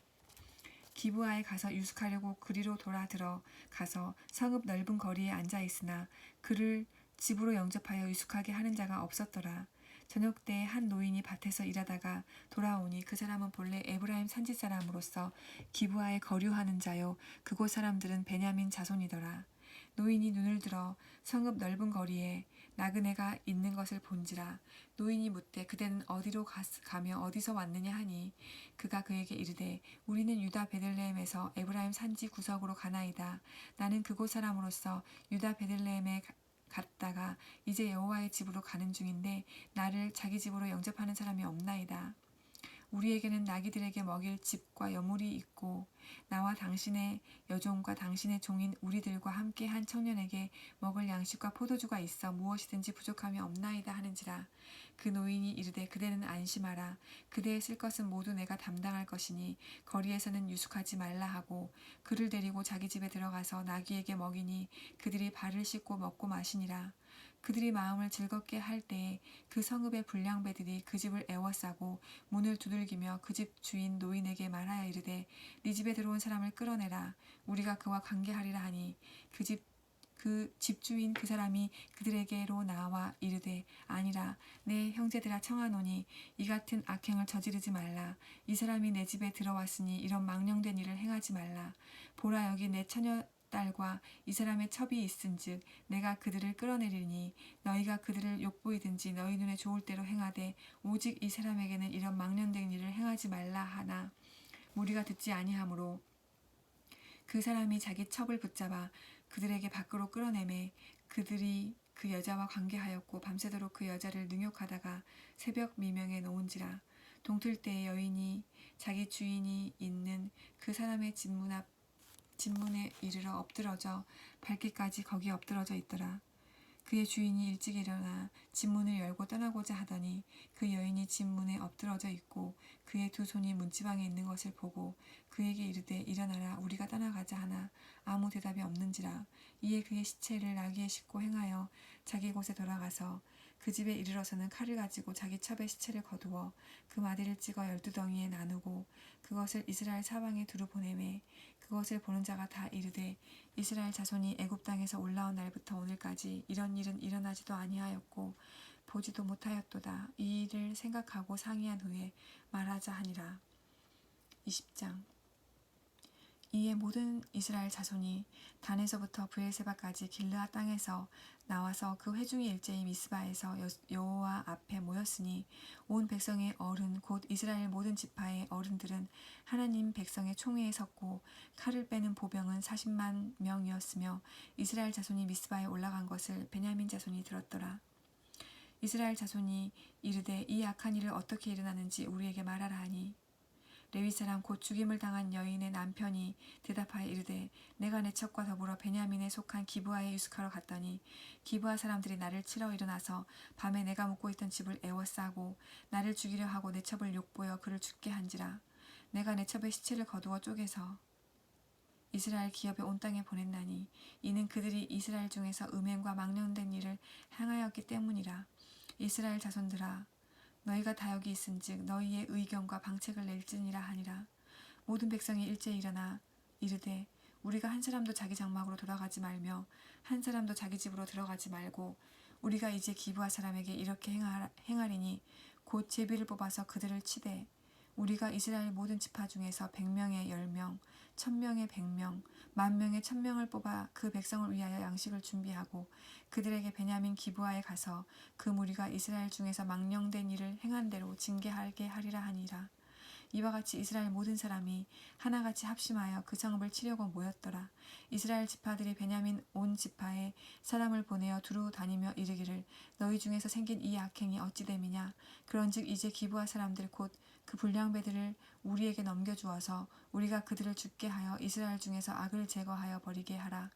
기브아에 가서 유숙하려고 그리로 돌아 들어가서 성읍 넓은 거리에 앉아 있으나 그를 집으로 영접하여 유숙하게 하는 자가 없었더라. 저녁 때에 한 노인이 밭에서 일하다가 돌아오니 그 사람은 본래 에브라임 산지 사람으로서 기브아에 거류하는 자요 그곳 사람들은 베냐민 자손이더라. 노인이 눈을 들어 성읍 넓은 거리에 나그네가 있는 것을 본지라. 노인이 묻되 그대는 어디로 가며 어디서 왔느냐 하니 그가 그에게 이르되 우리는 유다 베들레헴에서 에브라임 산지 구석으로 가나이다. 나는 그곳 사람으로서 유다 베들레헴에 갔다가 이제 여호와의 집으로 가는 중인데 나를 자기 집으로 영접하는 사람이 없나이다. 우리에게는 나귀들에게 먹일 집과 여물이 있고 나와 당신의 여종과 당신의 종인 우리들과 함께 한 청년에게 먹을 양식과 포도주가 있어 무엇이든지 부족함이 없나이다 하는지라. 그 노인이 이르되 그대는 안심하라. 그대의 쓸 것은 모두 내가 담당할 것이니 거리에서는 유숙하지 말라 하고 그를 데리고 자기 집에 들어가서 나귀에게 먹이니 그들이 발을 씻고 먹고 마시니라. 그들이 마음을 즐겁게 할 때에 그 성읍의 불량배들이 그 집을 에워싸고 문을 두들기며 그 집 주인 노인에게 말하여 이르되 네 집에 들어온 사람을 끌어내라. 우리가 그와 관계하리라 하니 그 집주인 그 사람이 그들에게로 나와 이르되 아니라 내 형제들아 청하노니 이 같은 악행을 저지르지 말라. 이 사람이 내 집에 들어왔으니 이런 망령된 일을 행하지 말라. 보라 여기 내 처녀 딸과 이 사람의 첩이 있은즉 내가 그들을 끌어내리니 너희가 그들을 욕보이든지 너희 눈에 좋을 대로 행하되 오직 이 사람에게는 이런 망령된 일을 행하지 말라 하나 무리가 듣지 아니하므로 그 사람이 자기 첩을 붙잡아 그들에게 밖으로 끌어내매 그들이 그 여자와 관계하였고 밤새도록 그 여자를 능욕하다가 새벽 미명에 놓은지라. 동틀 때에 여인이 자기 주인이 있는 그 사람의 집문에 이르러 엎드러져 밝기까지 거기 엎드러져 있더라. 그의 주인이 일찍 일어나 집문을 열고 떠나고자 하더니 그 여인이 집문에 엎드러져 있고 그의 두 손이 문지방에 있는 것을 보고 그에게 이르되 일어나라 우리가 떠나가자 하나 아무 대답이 없는지라. 이에 그의 시체를 나귀에 싣고 행하여 자기 곳에 돌아가서 그 집에 이르러서는 칼을 가지고 자기 첩의 시체를 거두어 그 마디를 찍어 12덩이에 나누고 그것을 이스라엘 사방에 두루 보내매 그것을 보는 자가 다 이르되 이스라엘 자손이 애굽 땅에서 올라온 날부터 오늘까지 이런 일은 일어나지도 아니하였고 보지도 못하였도다. 이 일을 생각하고 상의한 후에 말하자 하니라. 20장. 이에 모든 이스라엘 자손이 단에서부터 브엘세바까지 길르앗 땅에서 나와서 그 회중이 일제히 미스바에서 여호와 앞에 모였으니 온 백성의 어른 곧 이스라엘 모든 지파의 어른들은 하나님 백성의 총회에 섰고 칼을 빼는 보병은 40만 명이었으며 이스라엘 자손이 미스바에 올라간 것을 베냐민 자손이 들었더라. 이스라엘 자손이 이르되 이 악한 일을 어떻게 일어나는지 우리에게 말하라 하니 레위 사람 곧 죽임을 당한 여인의 남편이 대답하여 이르되 내가 내 첩과 더불어 베냐민에 속한 기브아에 유숙하러 갔더니 기브아 사람들이 나를 치러 일어나서 밤에 내가 묵고 있던 집을 에워싸고 나를 죽이려 하고 내 첩을 욕보여 그를 죽게 한지라. 내가 내 첩의 시체를 거두어 쪼개서 이스라엘 기업에 온 땅에 보냈나니 이는 그들이 이스라엘 중에서 음행과 망령된 일을 행하였기 때문이라. 이스라엘 자손들아 너희가 다역이 있은즉 너희의 의견과 방책을 낼지니라 하니라. 모든 백성이 일제히 일어나 이르되 우리가 한 사람도 자기 장막으로 돌아가지 말며 한 사람도 자기 집으로 들어가지 말고 우리가 이제 기브아 사람에게 이렇게 행하리니 곧 제비를 뽑아서 그들을 치되 우리가 이스라엘 모든 지파 중에서 100명에 10명, 1000명에 100명, 10,000명에 1000명을 뽑아 그 백성을 위하여 양식을 준비하고 그들에게 베냐민 기브아에 가서 그 무리가 이스라엘 중에서 망령된 일을 행한 대로 징계하게 하리라 하니라. 이와 같이 이스라엘 모든 사람이 하나같이 합심하여 그 성읍을 치려고 모였더라. 이스라엘 지파들이 베냐민 온 지파에 사람을 보내어 두루 다니며 이르기를 너희 중에서 생긴 이 악행이 어찌 됨이냐. 그런즉 이제 기브아 사람들 곧 그 불량배들을 우리에게 넘겨주어서 우리가 그들을 죽게 하여 이스라엘 중에서 악을 제거하여 버리게 하라.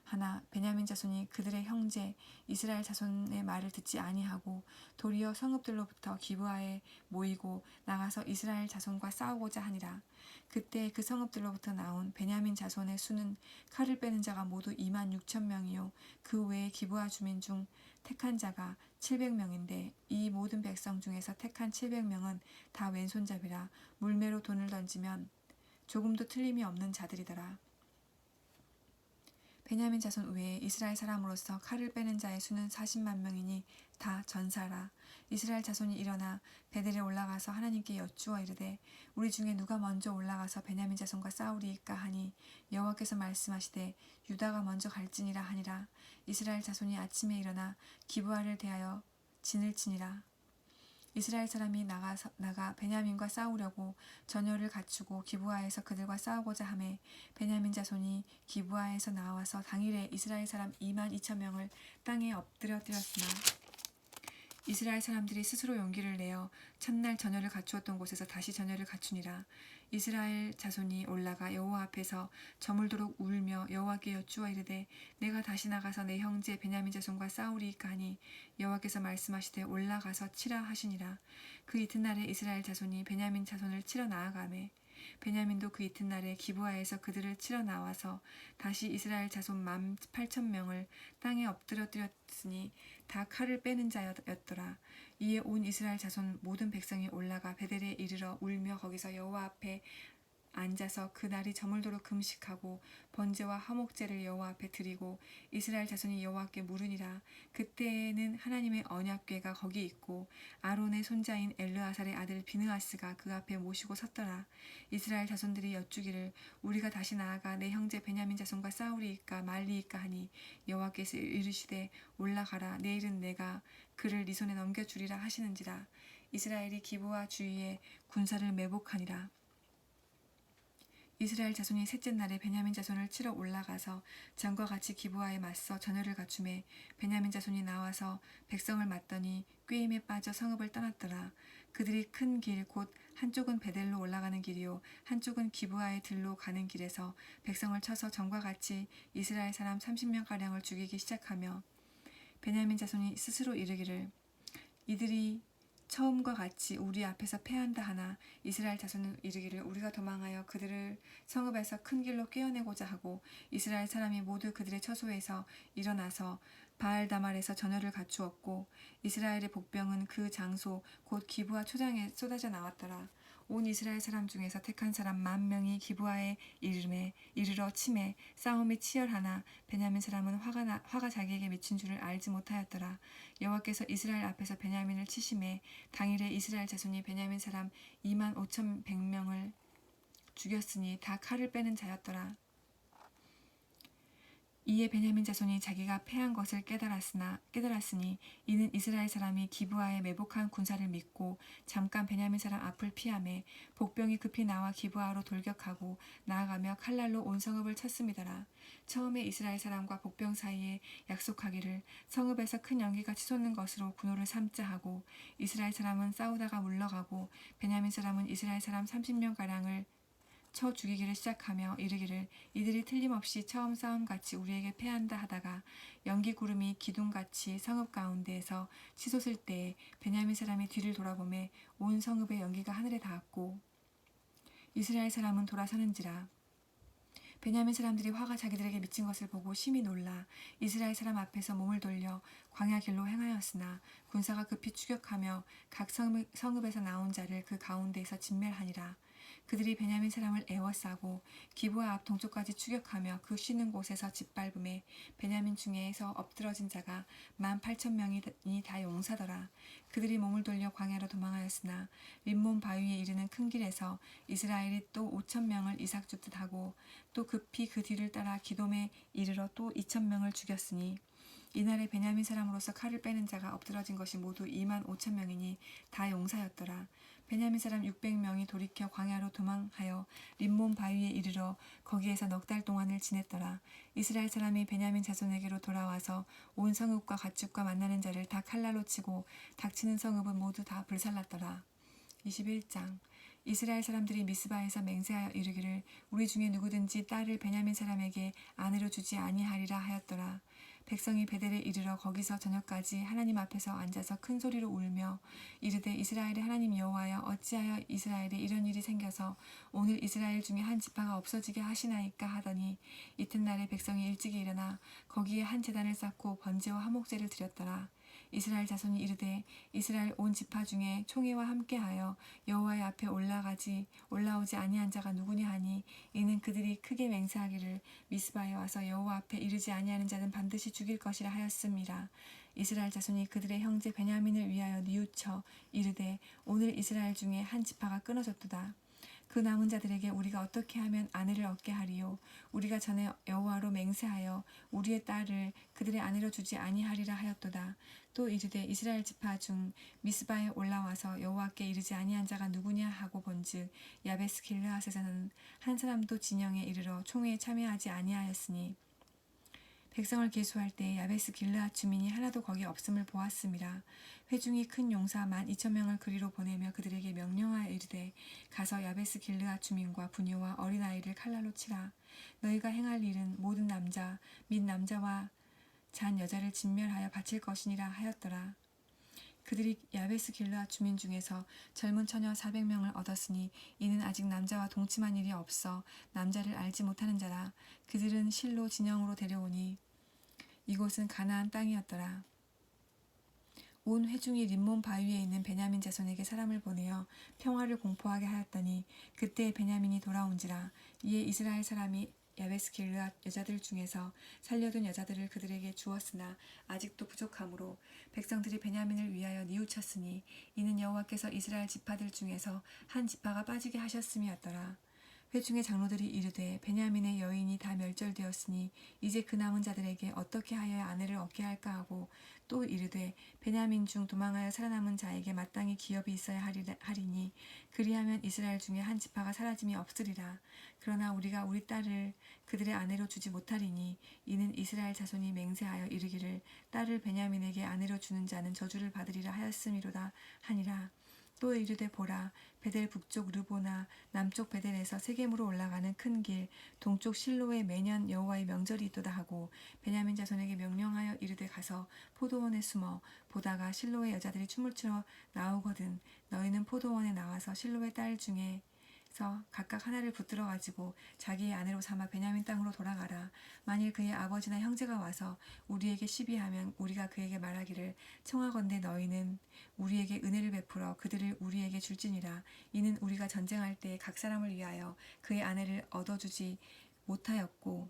하나 베냐민 자손이 그들의 형제 이스라엘 자손의 말을 듣지 아니하고 도리어 성읍들로부터 기브아에 모이고 나가서 이스라엘 자손과 싸우고자 하니라. 그때 그 성읍들로부터 나온 베냐민 자손의 수는 칼을 빼는 자가 모두 26,000명이요 그 외에 기브아 주민 중 택한 자가 700명인데 이 모든 백성 중에서 택한 700명은 다 왼손잡이라 물매로 돈을 던지면 조금도 틀림이 없는 자들이더라. 베냐민 자손 외에 이스라엘 사람으로서 칼을 빼는 자의 수는 40만 명이니 다 전사라. 이스라엘 자손이 일어나 베델에 올라가서 하나님께 여쭈어 이르되 우리 중에 누가 먼저 올라가서 베냐민 자손과 싸우리이까 하니 여호와께서 말씀하시되 유다가 먼저 갈지니라 하니라. 이스라엘 자손이 아침에 일어나 기브아를 대하여 진을 치니라. 이스라엘 사람이 나가 베냐민과 싸우려고 전열을 갖추고 기브아에서 그들과 싸우고자 하매 베냐민 자손이 기브아에서 나와서 당일에 이스라엘 사람 22,000명을 땅에 엎드려뜨렸으나 이스라엘 사람들이 스스로 용기를 내어 첫날 전열을 갖추었던 곳에서 다시 전열을 갖추니라. 이스라엘 자손이 올라가 여호와 앞에서 저물도록 울며 여호와께 여쭈어 이르되 내가 다시 나가서 내 형제 베냐민 자손과 싸우리이까 하니 여호와께서 말씀하시되 올라가서 치라 하시니라. 그 이튿날에 이스라엘 자손이 베냐민 자손을 치러 나아가매 베냐민도 그 이튿날에 기브아에서 그들을 치러 나와서 다시 이스라엘 자손 18,000명을 땅에 엎드려뜨렸으니 다 칼을 빼는 자였더라. 이에 온 이스라엘 자손 모든 백성이 올라가 베델에 이르러 울며 거기서 여호와 앞에 앉아서 그 날이 저물도록 금식하고 번제와 화목제를 여호와 앞에 드리고 이스라엘 자손이 여호와께 물으니라. 그때에는 하나님의 언약궤가 거기 있고 아론의 손자인 엘르아살의 아들 비느하스가 그 앞에 모시고 섰더라. 이스라엘 자손들이 여쭈기를 우리가 다시 나아가 내 형제 베냐민 자손과 싸우리이까 말리이까 하니 여호와께서 이르시되 올라가라. 내일은 내가 그를 네 손에 넘겨주리라 하시는지라. 이스라엘이 기브아 주위에 군사를 매복하니라. 이스라엘 자손이 셋째 날에 베냐민 자손을 치러 올라가서 전과 같이 기브아에 맞서 전열을 갖추매 베냐민 자손이 나와서 백성을 맞더니 꾀임에 빠져 성읍을 떠났더라. 그들이 큰 길 곧 한쪽은 베델로 올라가는 길이요 한쪽은 기브아의 들로 가는 길에서 백성을 쳐서 전과 같이 이스라엘 사람 30명가량을 죽이기 시작하며 베냐민 자손이 스스로 이르기를 이들이 처음과 같이 우리 앞에서 패한다 하나 이스라엘 자손은 이르기를 우리가 도망하여 그들을 성읍에서 큰 길로 꿰어내고자 하고 이스라엘 사람이 모두 그들의 처소에서 일어나서 바알다말에서 전열을 갖추었고 이스라엘의 복병은 그 장소 곧 기브아 초장에 쏟아져 나왔더라. 온 이스라엘 사람 중에서 택한 사람 10,000명이 기브아에 이르러 치매 싸움이 치열하나 베냐민 사람은 화가 자기에게 미친 줄을 알지 못하였더라. 여호와께서 이스라엘 앞에서 베냐민을 치심해 당일에 이스라엘 자손이 베냐민 사람 25,100명을 죽였으니 다 칼을 빼는 자였더라. 이에 베냐민 자손이 자기가 패한 것을 깨달았으니 이는 이스라엘 사람이 기브아에 매복한 군사를 믿고 잠깐 베냐민 사람 앞을 피하매 복병이 급히 나와 기브아로 돌격하고 나아가며 칼날로 온 성읍을 쳤음이더라. 처음에 이스라엘 사람과 복병 사이에 약속하기를 성읍에서 큰 연기가 치솟는 것으로 군호를 삼자 하고 이스라엘 사람은 싸우다가 물러가고 베냐민 사람은 이스라엘 사람 30명가량을 쳐 죽이기를 시작하며 이르기를 이들이 틀림없이 처음 싸움같이 우리에게 패한다 하다가 연기 구름이 기둥같이 성읍 가운데에서 치솟을 때에 베냐민 사람이 뒤를 돌아보매 온 성읍의 연기가 하늘에 닿았고 이스라엘 사람은 돌아서는지라. 베냐민 사람들이 화가 자기들에게 미친 것을 보고 심히 놀라 이스라엘 사람 앞에서 몸을 돌려 광야 길로 행하였으나 군사가 급히 추격하며 각 성읍에서 나온 자를 그 가운데에서 진멸하니라. 그들이 베냐민 사람을 에워싸고 기브아 앞 동쪽까지 추격하며 그 쉬는 곳에서 짓밟음에 베냐민 중에서 엎드러진 자가 18,000명이 다 용사더라. 그들이 몸을 돌려 광야로 도망하였으나 림몬 바위에 이르는 큰 길에서 이스라엘이 또 5,000명을 이삭 죽듯 하고 또 급히 그 뒤를 따라 기돔에 이르러 또 2,000명을 죽였으니 이날에 베냐민 사람으로서 칼을 빼는 자가 엎드러진 것이 모두 25,000명이니 다 용사였더라. 베냐민 사람 600명이 돌이켜 광야로 도망하여 림몬 바위에 이르러 거기에서 넉 달 동안을 지냈더라. 이스라엘 사람이 베냐민 자손에게로 돌아와서 온 성읍과 가축과 만나는 자를 다 칼날로 치고 닥치는 성읍은 모두 다 불살랐더라. 21장 이스라엘 사람들이 미스바에서 맹세하여 이르기를 우리 중에 누구든지 딸을 베냐민 사람에게 아내로 주지 아니하리라 하였더라. 백성이 베델에 이르러 거기서 저녁까지 하나님 앞에서 앉아서 큰 소리로 울며 이르되 이스라엘의 하나님 여호와여 어찌하여 이스라엘에 이런 일이 생겨서 오늘 이스라엘 중에 한 지파가 없어지게 하시나이까 하더니 이튿날에 백성이 일찍이 일어나 거기에 한 제단을 쌓고 번제와 화목제를 드렸더라. 이스라엘 자손이 이르되 이스라엘 온 지파 중에 총회와 함께하여 여호와의 앞에 올라오지 아니한 자가 누구냐 하니 이는 그들이 크게 맹세하기를 미스바에 와서 여호와 앞에 이르지 아니하는 자는 반드시 죽일 것이라 하였습니다. 이스라엘 자손이 그들의 형제 베냐민을 위하여 뉘우쳐 이르되 오늘 이스라엘 중에 한 지파가 끊어졌도다. 그 남은 자들에게 우리가 어떻게 하면 아내를 얻게 하리요? 우리가 전에 여호와로 맹세하여 우리의 딸을 그들의 아내로 주지 아니하리라 하였도다. 또 이르되 이스라엘 지파 중 미스바에 올라와서 여호와께 이르지 아니한 자가 누구냐 하고 본즉 야베스 길르앗에서는 한 사람도 진영에 이르러 총회에 참여하지 아니하였으니 백성을 계수할 때 야베스 길르앗 주민이 하나도 거기 없음을 보았음이라. 회중이 큰 용사 12,000명을 그리로 보내며 그들에게 명령하여 이르되 가서 야베스 길르앗 주민과 부녀와 어린아이를 칼날로 치라. 너희가 행할 일은 모든 남자 및 남자와 잔 여자를 진멸하여 바칠 것이니라 하였더라. 그들이 야베스 길르앗 주민 중에서 젊은 처녀 400명을 얻었으니 이는 아직 남자와 동침한 일이 없어 남자를 알지 못하는 자라. 그들은 실로 진영으로 데려오니 이곳은 가나안 땅이었더라. 온 회중이 림몬 바위에 있는 베냐민 자손에게 사람을 보내어 평화를 공포하게 하였더니 그때 베냐민이 돌아온지라. 이에 이스라엘 사람이 야베스 길르앗 여자들 중에서 살려둔 여자들을 그들에게 주었으나 아직도 부족하므로 백성들이 베냐민을 위하여 뉘우쳤으니 이는 여호와께서 이스라엘 지파들 중에서 한 지파가 빠지게 하셨음이었더라. 회중의 장로들이 이르되 베냐민의 여인이 다 멸절되었으니 이제 그 남은 자들에게 어떻게 하여야 아내를 얻게 할까 하고 또 이르되 베냐민 중 도망하여 살아남은 자에게 마땅히 기업이 있어야 하리니 그리하면 이스라엘 중에 한 지파가 사라짐이 없으리라. 그러나 우리가 우리 딸을 그들의 아내로 주지 못하리니 이는 이스라엘 자손이 맹세하여 이르기를 딸을 베냐민에게 아내로 주는 자는 저주를 받으리라 하였음이로다 하니라. 또 이르되 보라 베델 북쪽 르보나 남쪽 베델에서 세겜으로 올라가는 큰 길 동쪽 실로에 매년 여호와의 명절이 있도다 하고 베냐민 자손에게 명령하여 이르되 가서 포도원에 숨어 보다가 실로의 여자들이 춤을 추러 나오거든 너희는 포도원에 나와서 실로의 딸 중에 각각 하나를 붙들어 가지고 자기의 아내로 삼아 베냐민 땅으로 돌아가라. 만일 그의 아버지나 형제가 와서 우리에게 시비하면 우리가 그에게 말하기를 청하건대 너희는 우리에게 은혜를 베풀어 그들을 우리에게 줄지니라. 이는 우리가 전쟁할 때 각 사람을 위하여 그의 아내를 얻어주지 못하였고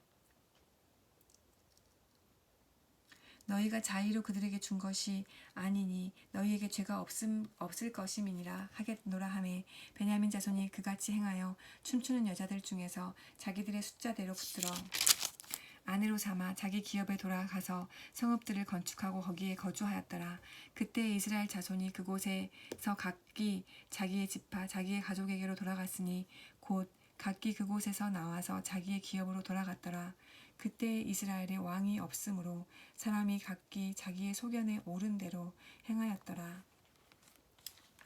너희가 자의로 그들에게 준 것이 아니니 너희에게 죄가 없을 것임이니라 하겠노라 하매 베냐민 자손이 그같이 행하여 춤추는 여자들 중에서 자기들의 숫자대로 붙들어 아내로 삼아 자기 기업에 돌아가서 성읍들을 건축하고 거기에 거주하였더라. 그때 이스라엘 자손이 그곳에서 각기 자기의 지파 자기의 가족에게로 돌아갔으니 곧 각기 그곳에서 나와서 자기의 기업으로 돌아갔더라. 그때 이스라엘에 왕이 없으므로 사람이 각기 자기의 소견에 옳은 대로 행하였더라.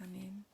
아멘.